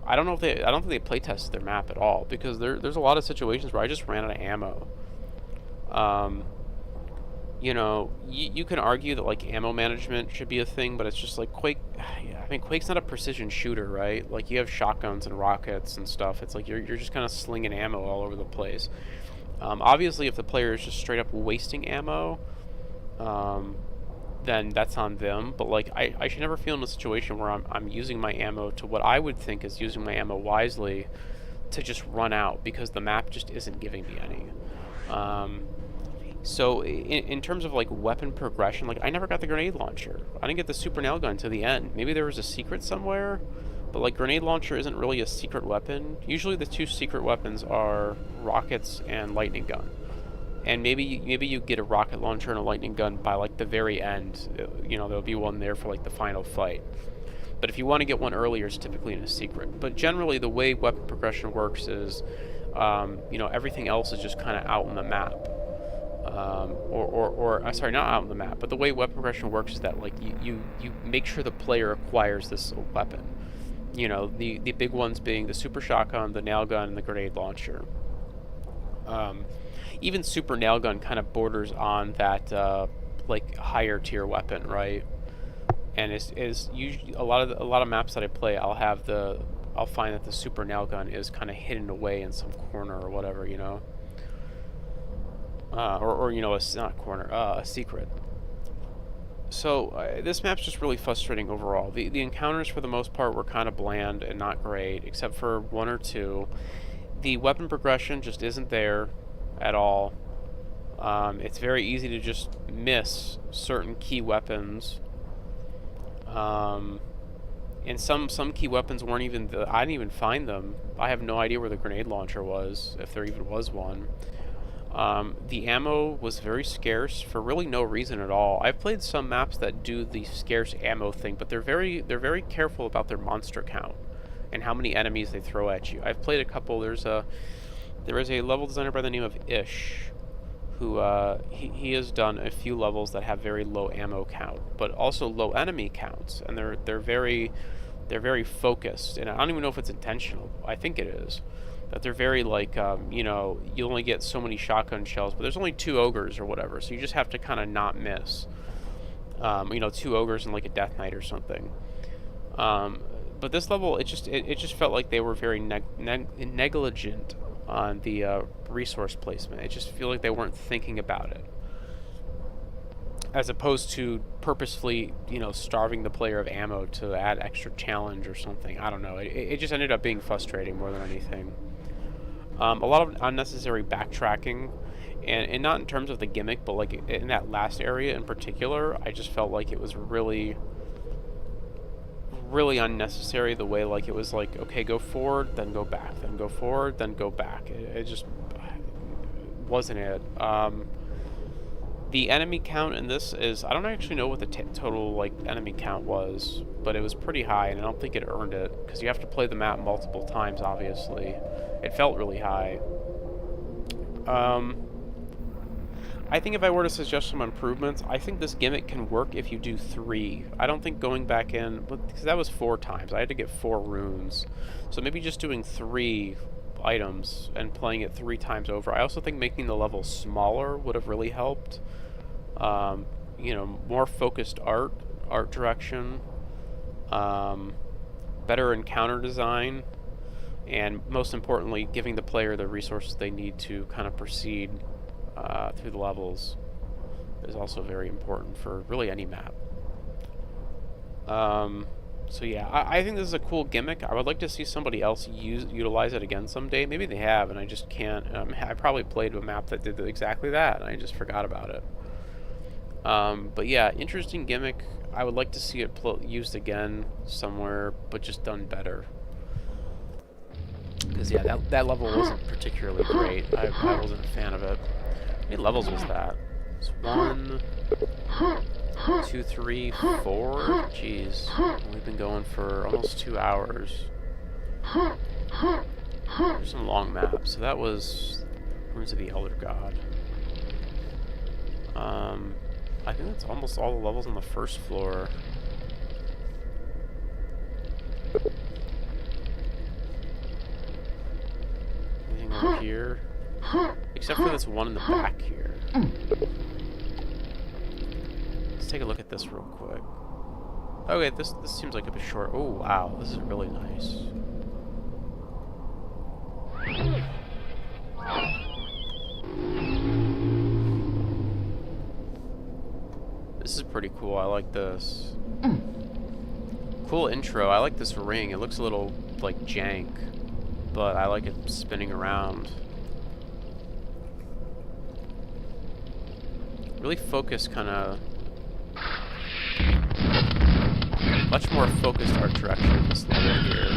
I don't think they play tested their map at all, because there's a lot of situations where I just ran out of ammo. You know, you can argue that, like, ammo management should be a thing, but it's just like Quake. I mean, Quake's not a precision shooter, right? Like, you have shotguns and rockets and stuff. It's like you're just kind of slinging ammo all over the place. Obviously, if the player is just straight up wasting ammo, then that's on them. But, like, I should never feel in a situation where I'm using my ammo to what I would think is using my ammo wisely to just run out, because the map just isn't giving me any. So in terms of, like, weapon progression, like, I never got the grenade launcher. I didn't get the super nail gun to the end. Maybe there was a secret somewhere, but, like, grenade launcher isn't really a secret weapon. Usually the 2 secret weapons are rockets and lightning gun. And maybe you get a rocket launcher and a lightning gun by, like, the very end. You know, there'll be one there for, like, the final fight. But if you want to get one earlier, it's typically in a secret. But generally the way weapon progression works is, you know, everything else is just kind of out on the map. Sorry, not out on the map, but the way weapon progression works is that, like, you make sure the player acquires this weapon. You know, the big ones being the super shotgun, the nail gun, and the grenade launcher. Even super nail gun kind of borders on that, like, higher tier weapon, right? And is usually a lot of maps that I play, I'll find that the super nail gun is kind of hidden away in some corner or whatever, you know. Or you know, not a corner, a secret. So this map's just really frustrating overall. The encounters for the most part were kind of bland and not great, except for 1 or 2. The weapon progression just isn't there at all. It's very easy to just miss certain key weapons. And some key weapons weren't even I didn't even find them. I have no idea where the grenade launcher was, if there even was one. The ammo was very scarce for really no reason at all. I've played some maps that do the scarce ammo thing, but they're very careful about their monster count and how many enemies they throw at you. I've played a couple. There is a level designer by the name of Ish, who he has done a few levels that have very low ammo count, but also low enemy counts, and they're very focused. And I don't even know if it's intentional. I think it is. That they're very like, you know, you only get so many shotgun shells, but there's only 2 ogres or whatever, so you just have to kind of not miss. You know, 2 ogres and like a death knight or something. But this level, it just felt like they were very negligent on the resource placement. It just feel like they weren't thinking about it, as opposed to purposefully, you know, starving the player of ammo to add extra challenge or something. I don't know. It just ended up being frustrating more than anything. A lot of unnecessary backtracking, and not in terms of the gimmick, but like in that last area in particular, I just felt like it was really unnecessary. The way, like, it was like, okay, go forward, then go back, then go forward, then go back. It just wasn't it. The enemy count in this is, I don't actually know what the total like enemy count was, but it was pretty high, and I don't think it earned it, because you have to play the map multiple times, obviously. It felt really high. I think if I were to suggest some improvements, I think this gimmick can work if you do 3. I don't think going back in, because that was 4 times. I had to get 4 runes. So maybe just doing 3 items and playing it 3 times over. I also think making the level smaller would have really helped. You know, more focused art direction, better encounter design, and most importantly, giving the player the resources they need to kind of proceed through the levels is also very important for really any map. So yeah, I think this is a cool gimmick. I would like to see somebody else utilize it again someday. Maybe they have, and I just can't. I probably played a map that did exactly that, and I just forgot about it. But yeah, interesting gimmick. I would like to see it used again somewhere, but just done better. Because yeah, that level wasn't particularly great. I wasn't a fan of it. How many levels was that? It's 1, 2, 3, 4. Jeez, we've been going for almost 2 hours. There's some long maps. So that was Ruins of the Elder God. I think that's almost all the levels on the first floor. Anything over here? Except for this one in the back here. Let's take a look at this real quick. Okay, this seems like a bit short. Oh wow, this is really nice. This is pretty cool. I like this. Cool intro. I like this ring. It looks a little like jank, but I like it spinning around. Really focused, kind of much more focused art direction in this level here.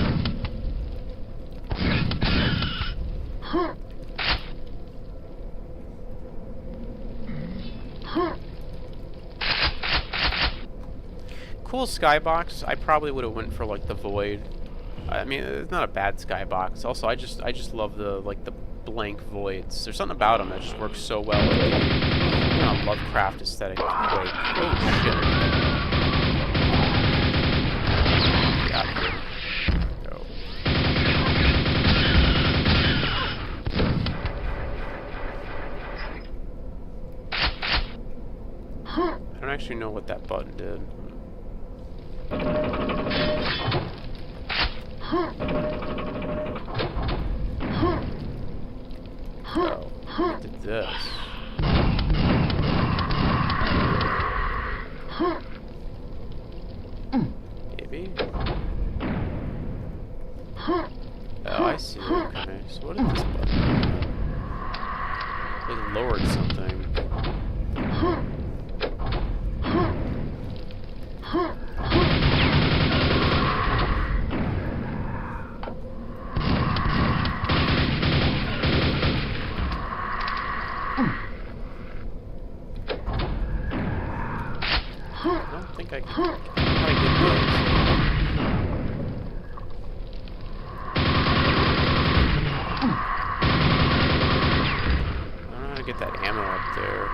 Cool skybox. I probably would have went for like the void. I mean, it's not a bad skybox. Also, I just love the blank voids. There's something about them that just works so well with the Lovecraft aesthetic of Quake. Oh shit! Get out of here. Go. I don't actually know what that button did. Oh, what did this? Maybe? Oh, I see. Okay, so what did this button do? It lowered something. How to get those. I don't know how to get that ammo up there.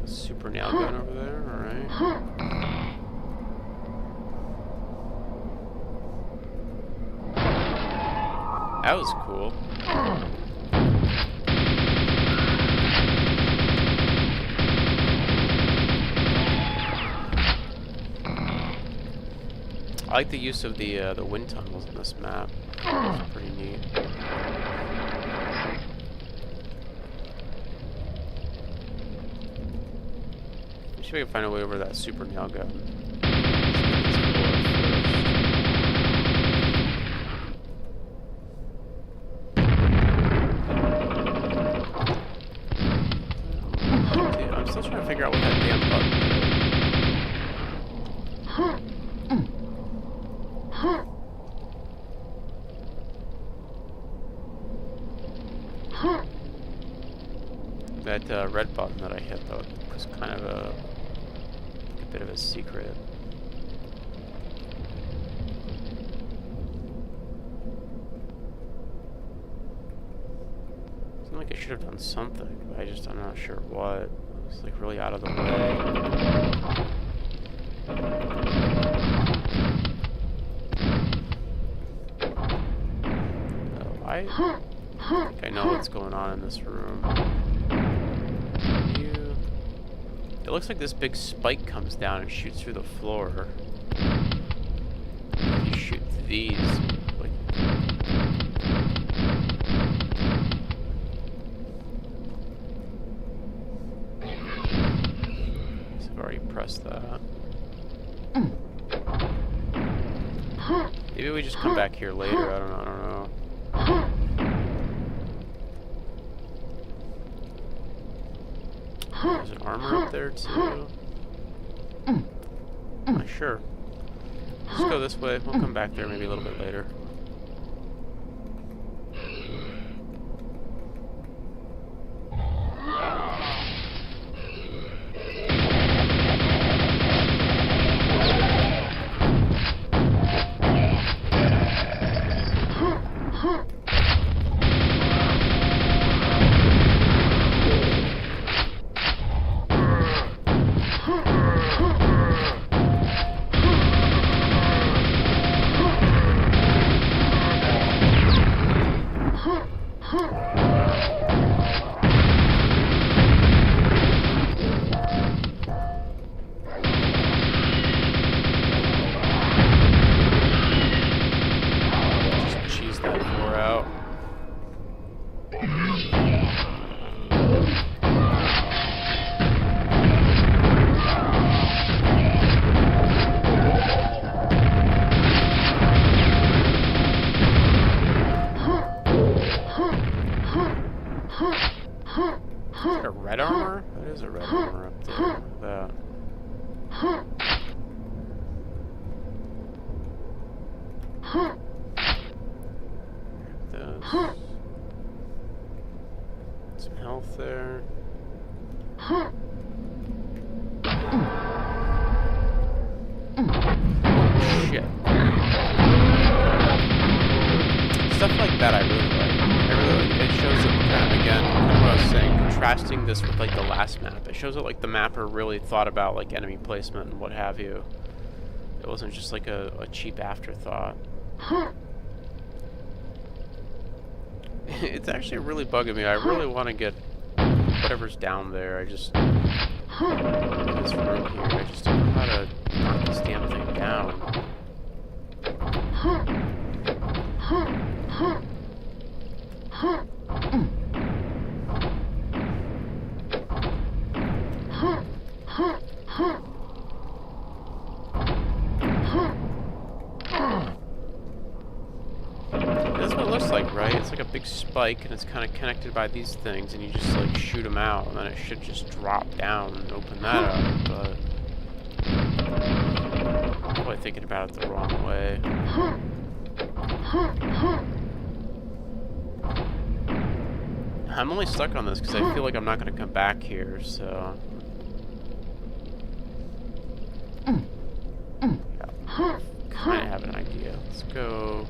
Super nail gun over there, alright. That was cool. I like the use of the wind tunnels in this map. It's pretty neat. See if I can find a way over that super nail gun. I'm still trying to figure out what that damn button is. That red button that I hit, though, was kind of a bit of a secret. Seemed like I should have done something, but I'm not sure what. It's like really out of the way. Oh, I think I know what's going on in this room. It looks like this big spike comes down and shoots through the floor. You shoot these, like... So I've already pressed that. Maybe we just come back here later, I don't know. There's an armor up there too. Sure. Just go this way. We'll come back there maybe a little bit later. Is that a red armor? That is a red armor up there. Look at that. Some health there. Shit. Stuff like that I really like. It shows it, again, kind of what I was saying, contrasting this with like the last map. It shows that like the mapper really thought about like enemy placement and what have you. It wasn't just like a cheap afterthought. It's actually really bugging me. I really want to get whatever's down there. I just... this room here, I just don't know how to knock this damn thing down. That's what it looks like, right? It's like a big spike, and it's kind of connected by these things, and you just like shoot them out, and then it should just drop down and open that up, but I'm probably thinking about it the wrong way. I'm only stuck on this because I feel like I'm not going to come back here, so... Yeah, kind of have an idea. Let's go...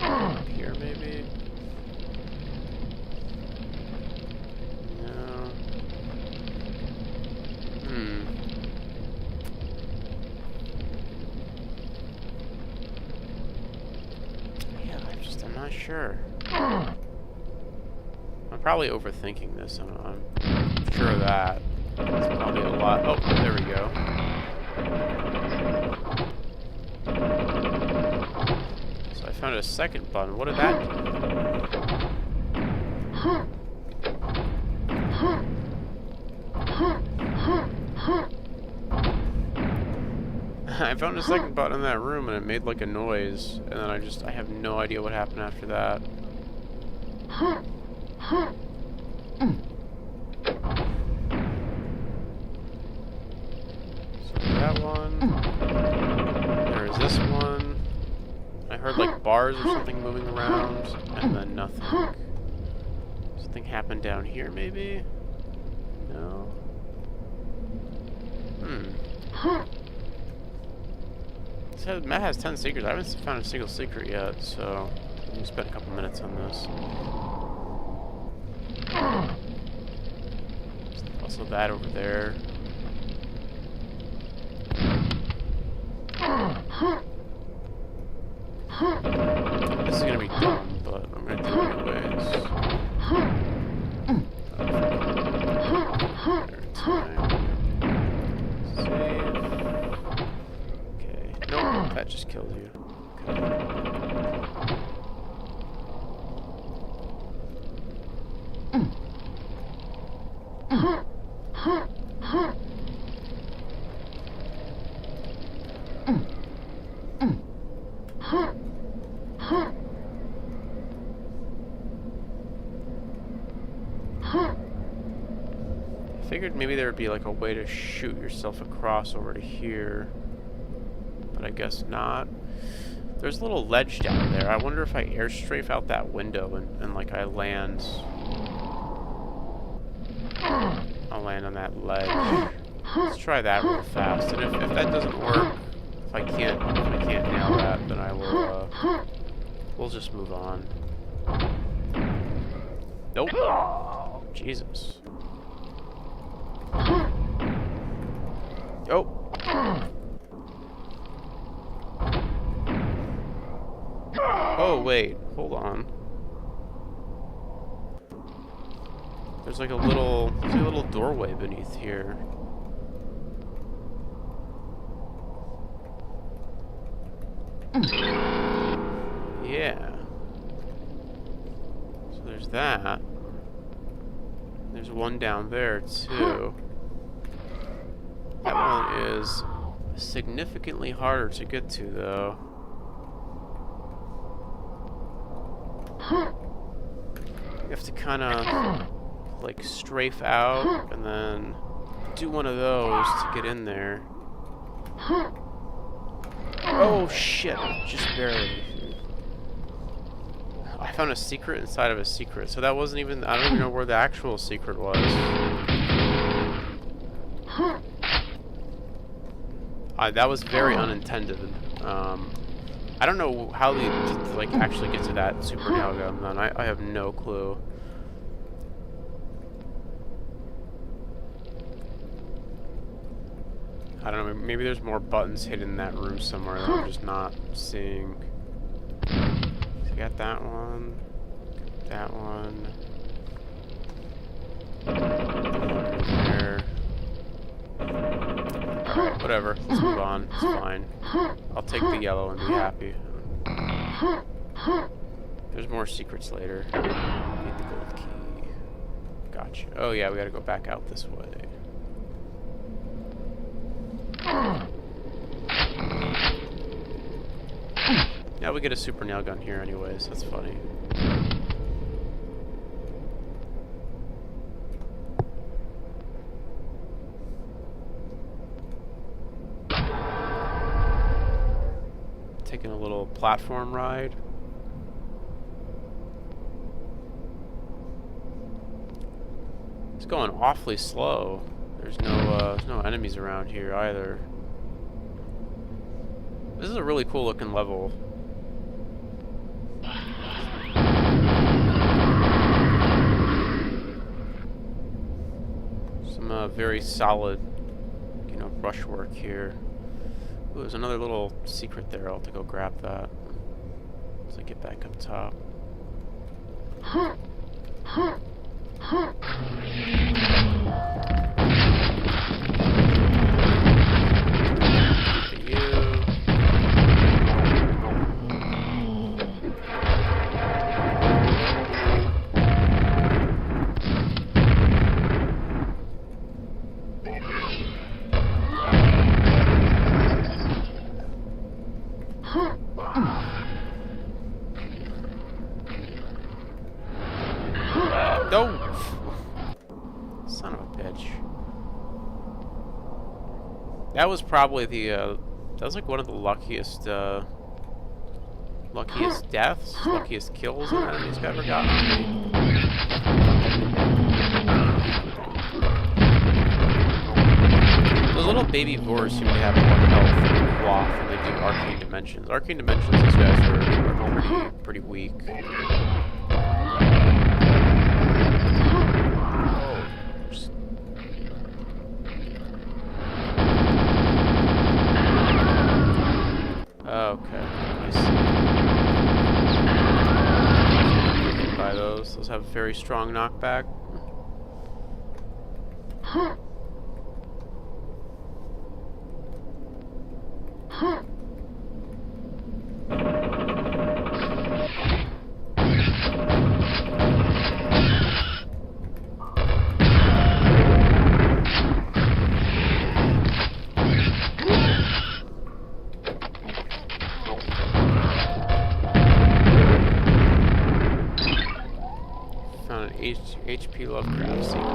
up here, maybe? No. Yeah, I'm not sure. I'm probably overthinking this. I'm sure of that. It's probably a lot. Oh, there we go. So I found a second button. What did that do? I found a second button in that room and it made like a noise, and then I have no idea what happened after that. So that one. There's this one. I heard like bars or something moving around, and then nothing. Something happened down here, maybe? No? So Matt has 10 secrets. I haven't found a single secret yet, so I'm gonna spend a couple minutes on this. There's also that over there. This is gonna be dumb, but I'm gonna do it anyways. Save. Okay. Nope, that just killed you. I figured maybe there would be like a way to shoot yourself across over to here, but I guess not. There's a little ledge down there. I wonder if I airstrafe out that window and like I land. I'll land on that ledge. Let's try that real fast. And if that doesn't work, if I can't nail that, then I will. We'll just move on. Nope. Jesus. Oh. Oh wait, hold on. There's like a little doorway beneath here. Yeah. So there's that. There's one down there too. That one is significantly harder to get to though. You have to kind of like strafe out and then do one of those to get in there. Oh shit, just barely. I found a secret inside of a secret, so that wasn't even, I don't even know where the actual secret was. That was very unintended. I don't know how they like actually get to that super nail gun then. I have no clue. I don't know, maybe there's more buttons hidden in that room somewhere that I'm just not seeing. So I got that one. That one. There. Alright, whatever. Let's move on. It's fine. I'll take the yellow and be happy. There's more secrets later. Need the gold key. Gotcha. Gotcha. Oh yeah, we gotta go back out this way. Yeah, we get a super nail gun here anyways. That's funny. Taking a little platform ride. It's going awfully slow. There's no enemies around here either. This is a really cool looking level. Some very solid, you know, brushwork here. Ooh, there's another little secret there. I'll have to go grab that as I get back up top. For you. No! Son of a bitch. That was probably the, that was like one of the luckiest deaths, luckiest kills an enemy's ever gotten. Those little baby Vors seem to have more health and cloth than they do Arcane Dimensions. Arcane Dimensions, these guys are pretty weak. Okay, I see. Hit by those. Those have very strong knockback. HP Lovecraft secret.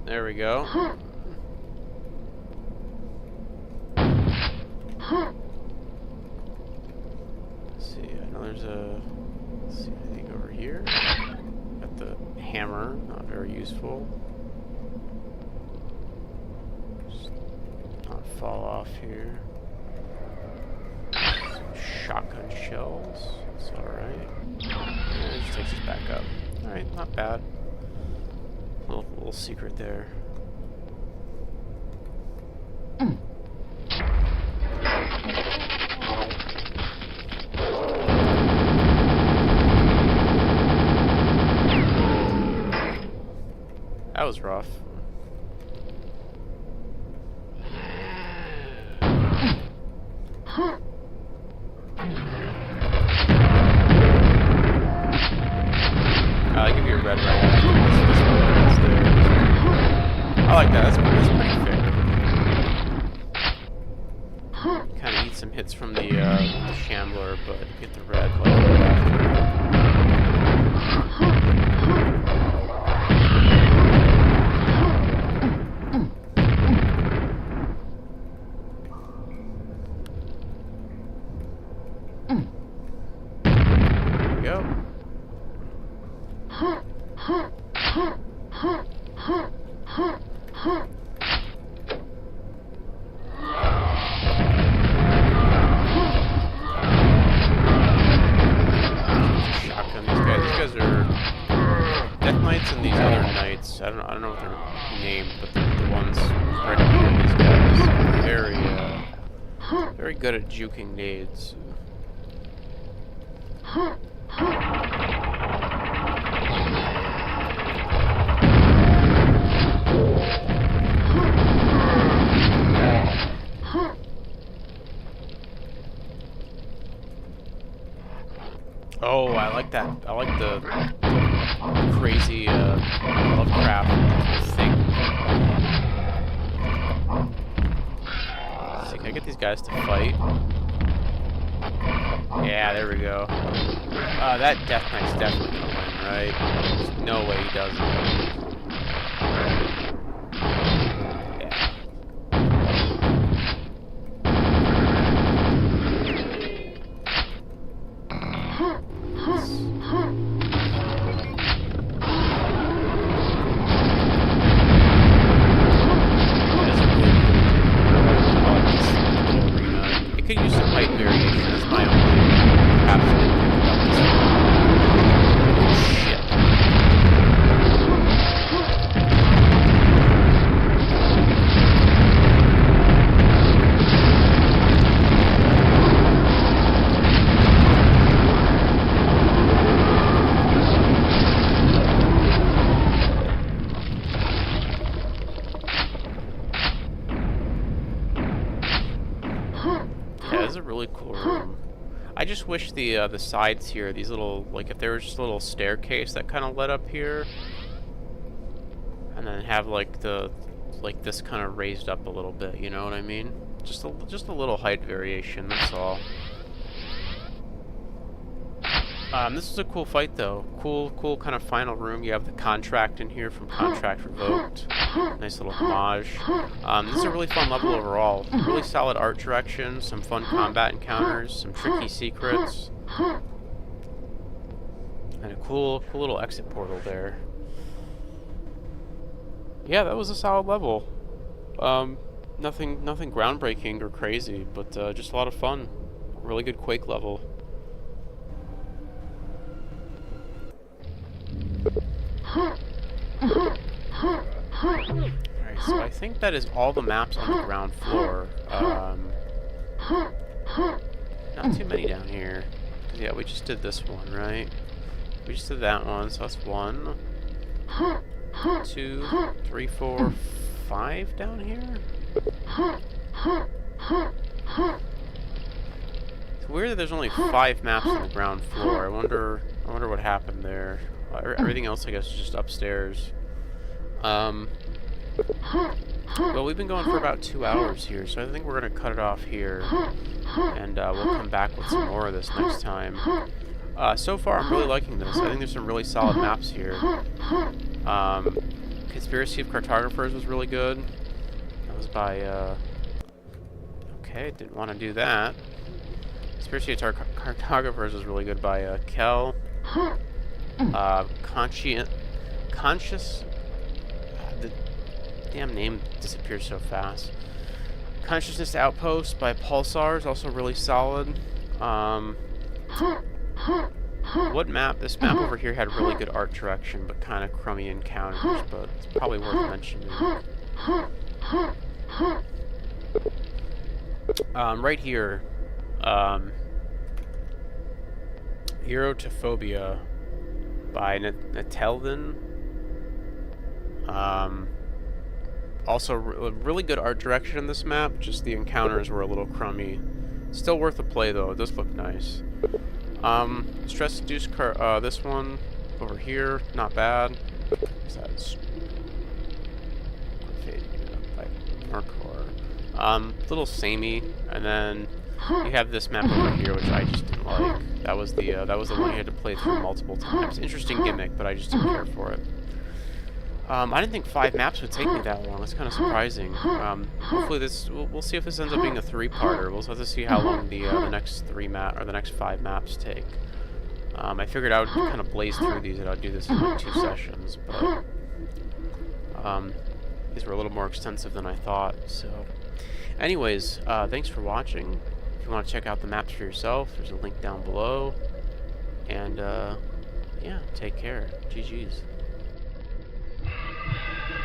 There we go. Let's see, I know there's a... Let's see anything over here. Got the hammer, not very useful. Just not fall off here. Some shotgun shells. It's alright. Yeah, it just takes us back up. Alright, not bad. Little secret there. That was rough. I'll give you a red right. I like that. That's pretty fair. Kind of eat some hits from the Shambler, but get the red like after. There we go. than these other knights. I don't know what they're named, but the ones right up here, these guys, very good at juking nades. Oh, I like that. I like the crazy Lovecraft thing. So can I get these guys to fight? Yeah, there we go. That Death Knight's definitely gonna win, right? There's no way he doesn't. I just wish the sides here, these little, like if there was just a little staircase that kind of led up here, and then have like this kind of raised up a little bit, you know what I mean? Just a little height variation, that's all. This is a cool fight though. Cool kind of final room. You have the contract in here from Contract Revoked. Nice little homage. This is a really fun level overall. Really solid art direction, some fun combat encounters, some tricky secrets, and a cool little exit portal there. Yeah, that was a solid level. Nothing groundbreaking or crazy, but just a lot of fun. Really good Quake level. Alright, so I think that is all the maps on the ground floor. Not too many down here. Yeah, we just did this one, right? We just did that one, so that's 1, 2, 3, 4, 5 down here? It's weird that there's only 5 maps on the ground floor. I wonder what happened there. Everything else, I guess, is just upstairs. Well, we've been going for about 2 hours here, so I think we're going to cut it off here. And we'll come back with some more of this next time. So far, I'm really liking this. I think there's some really solid maps here. Conspiracy of Cartographers was really good. That was by, okay, didn't want to do that. Conspiracy of Cartographers was really good by, Kel. Conscious... the damn name disappears so fast. Consciousness Outpost by Pulsar is also really solid. What map? This map over here had really good art direction, but kind of crummy encounters, but it's probably worth mentioning. Right here, Erotophobia by Natelvin. Also, really good art direction in this map, just the encounters were a little crummy. Still worth a play though, it does look nice. Stress Induced this one over here, not bad. That's by Marcor. Little samey, and then you have this map over here, which I just didn't like. That was the one you had to play through multiple times. Interesting gimmick, but I just didn't care for it. I didn't think 5 maps would take me that long. That's kind of surprising. Hopefully we'll see if this ends up being a 3-parter. We'll have to see how long the next 5 maps take. I figured I would kind of blaze through these and I'd do this in like 2 sessions, but these were a little more extensive than I thought. So, anyways, thanks for watching. If you want to check out the maps for yourself, there's a link down below. And yeah, take care. GG's.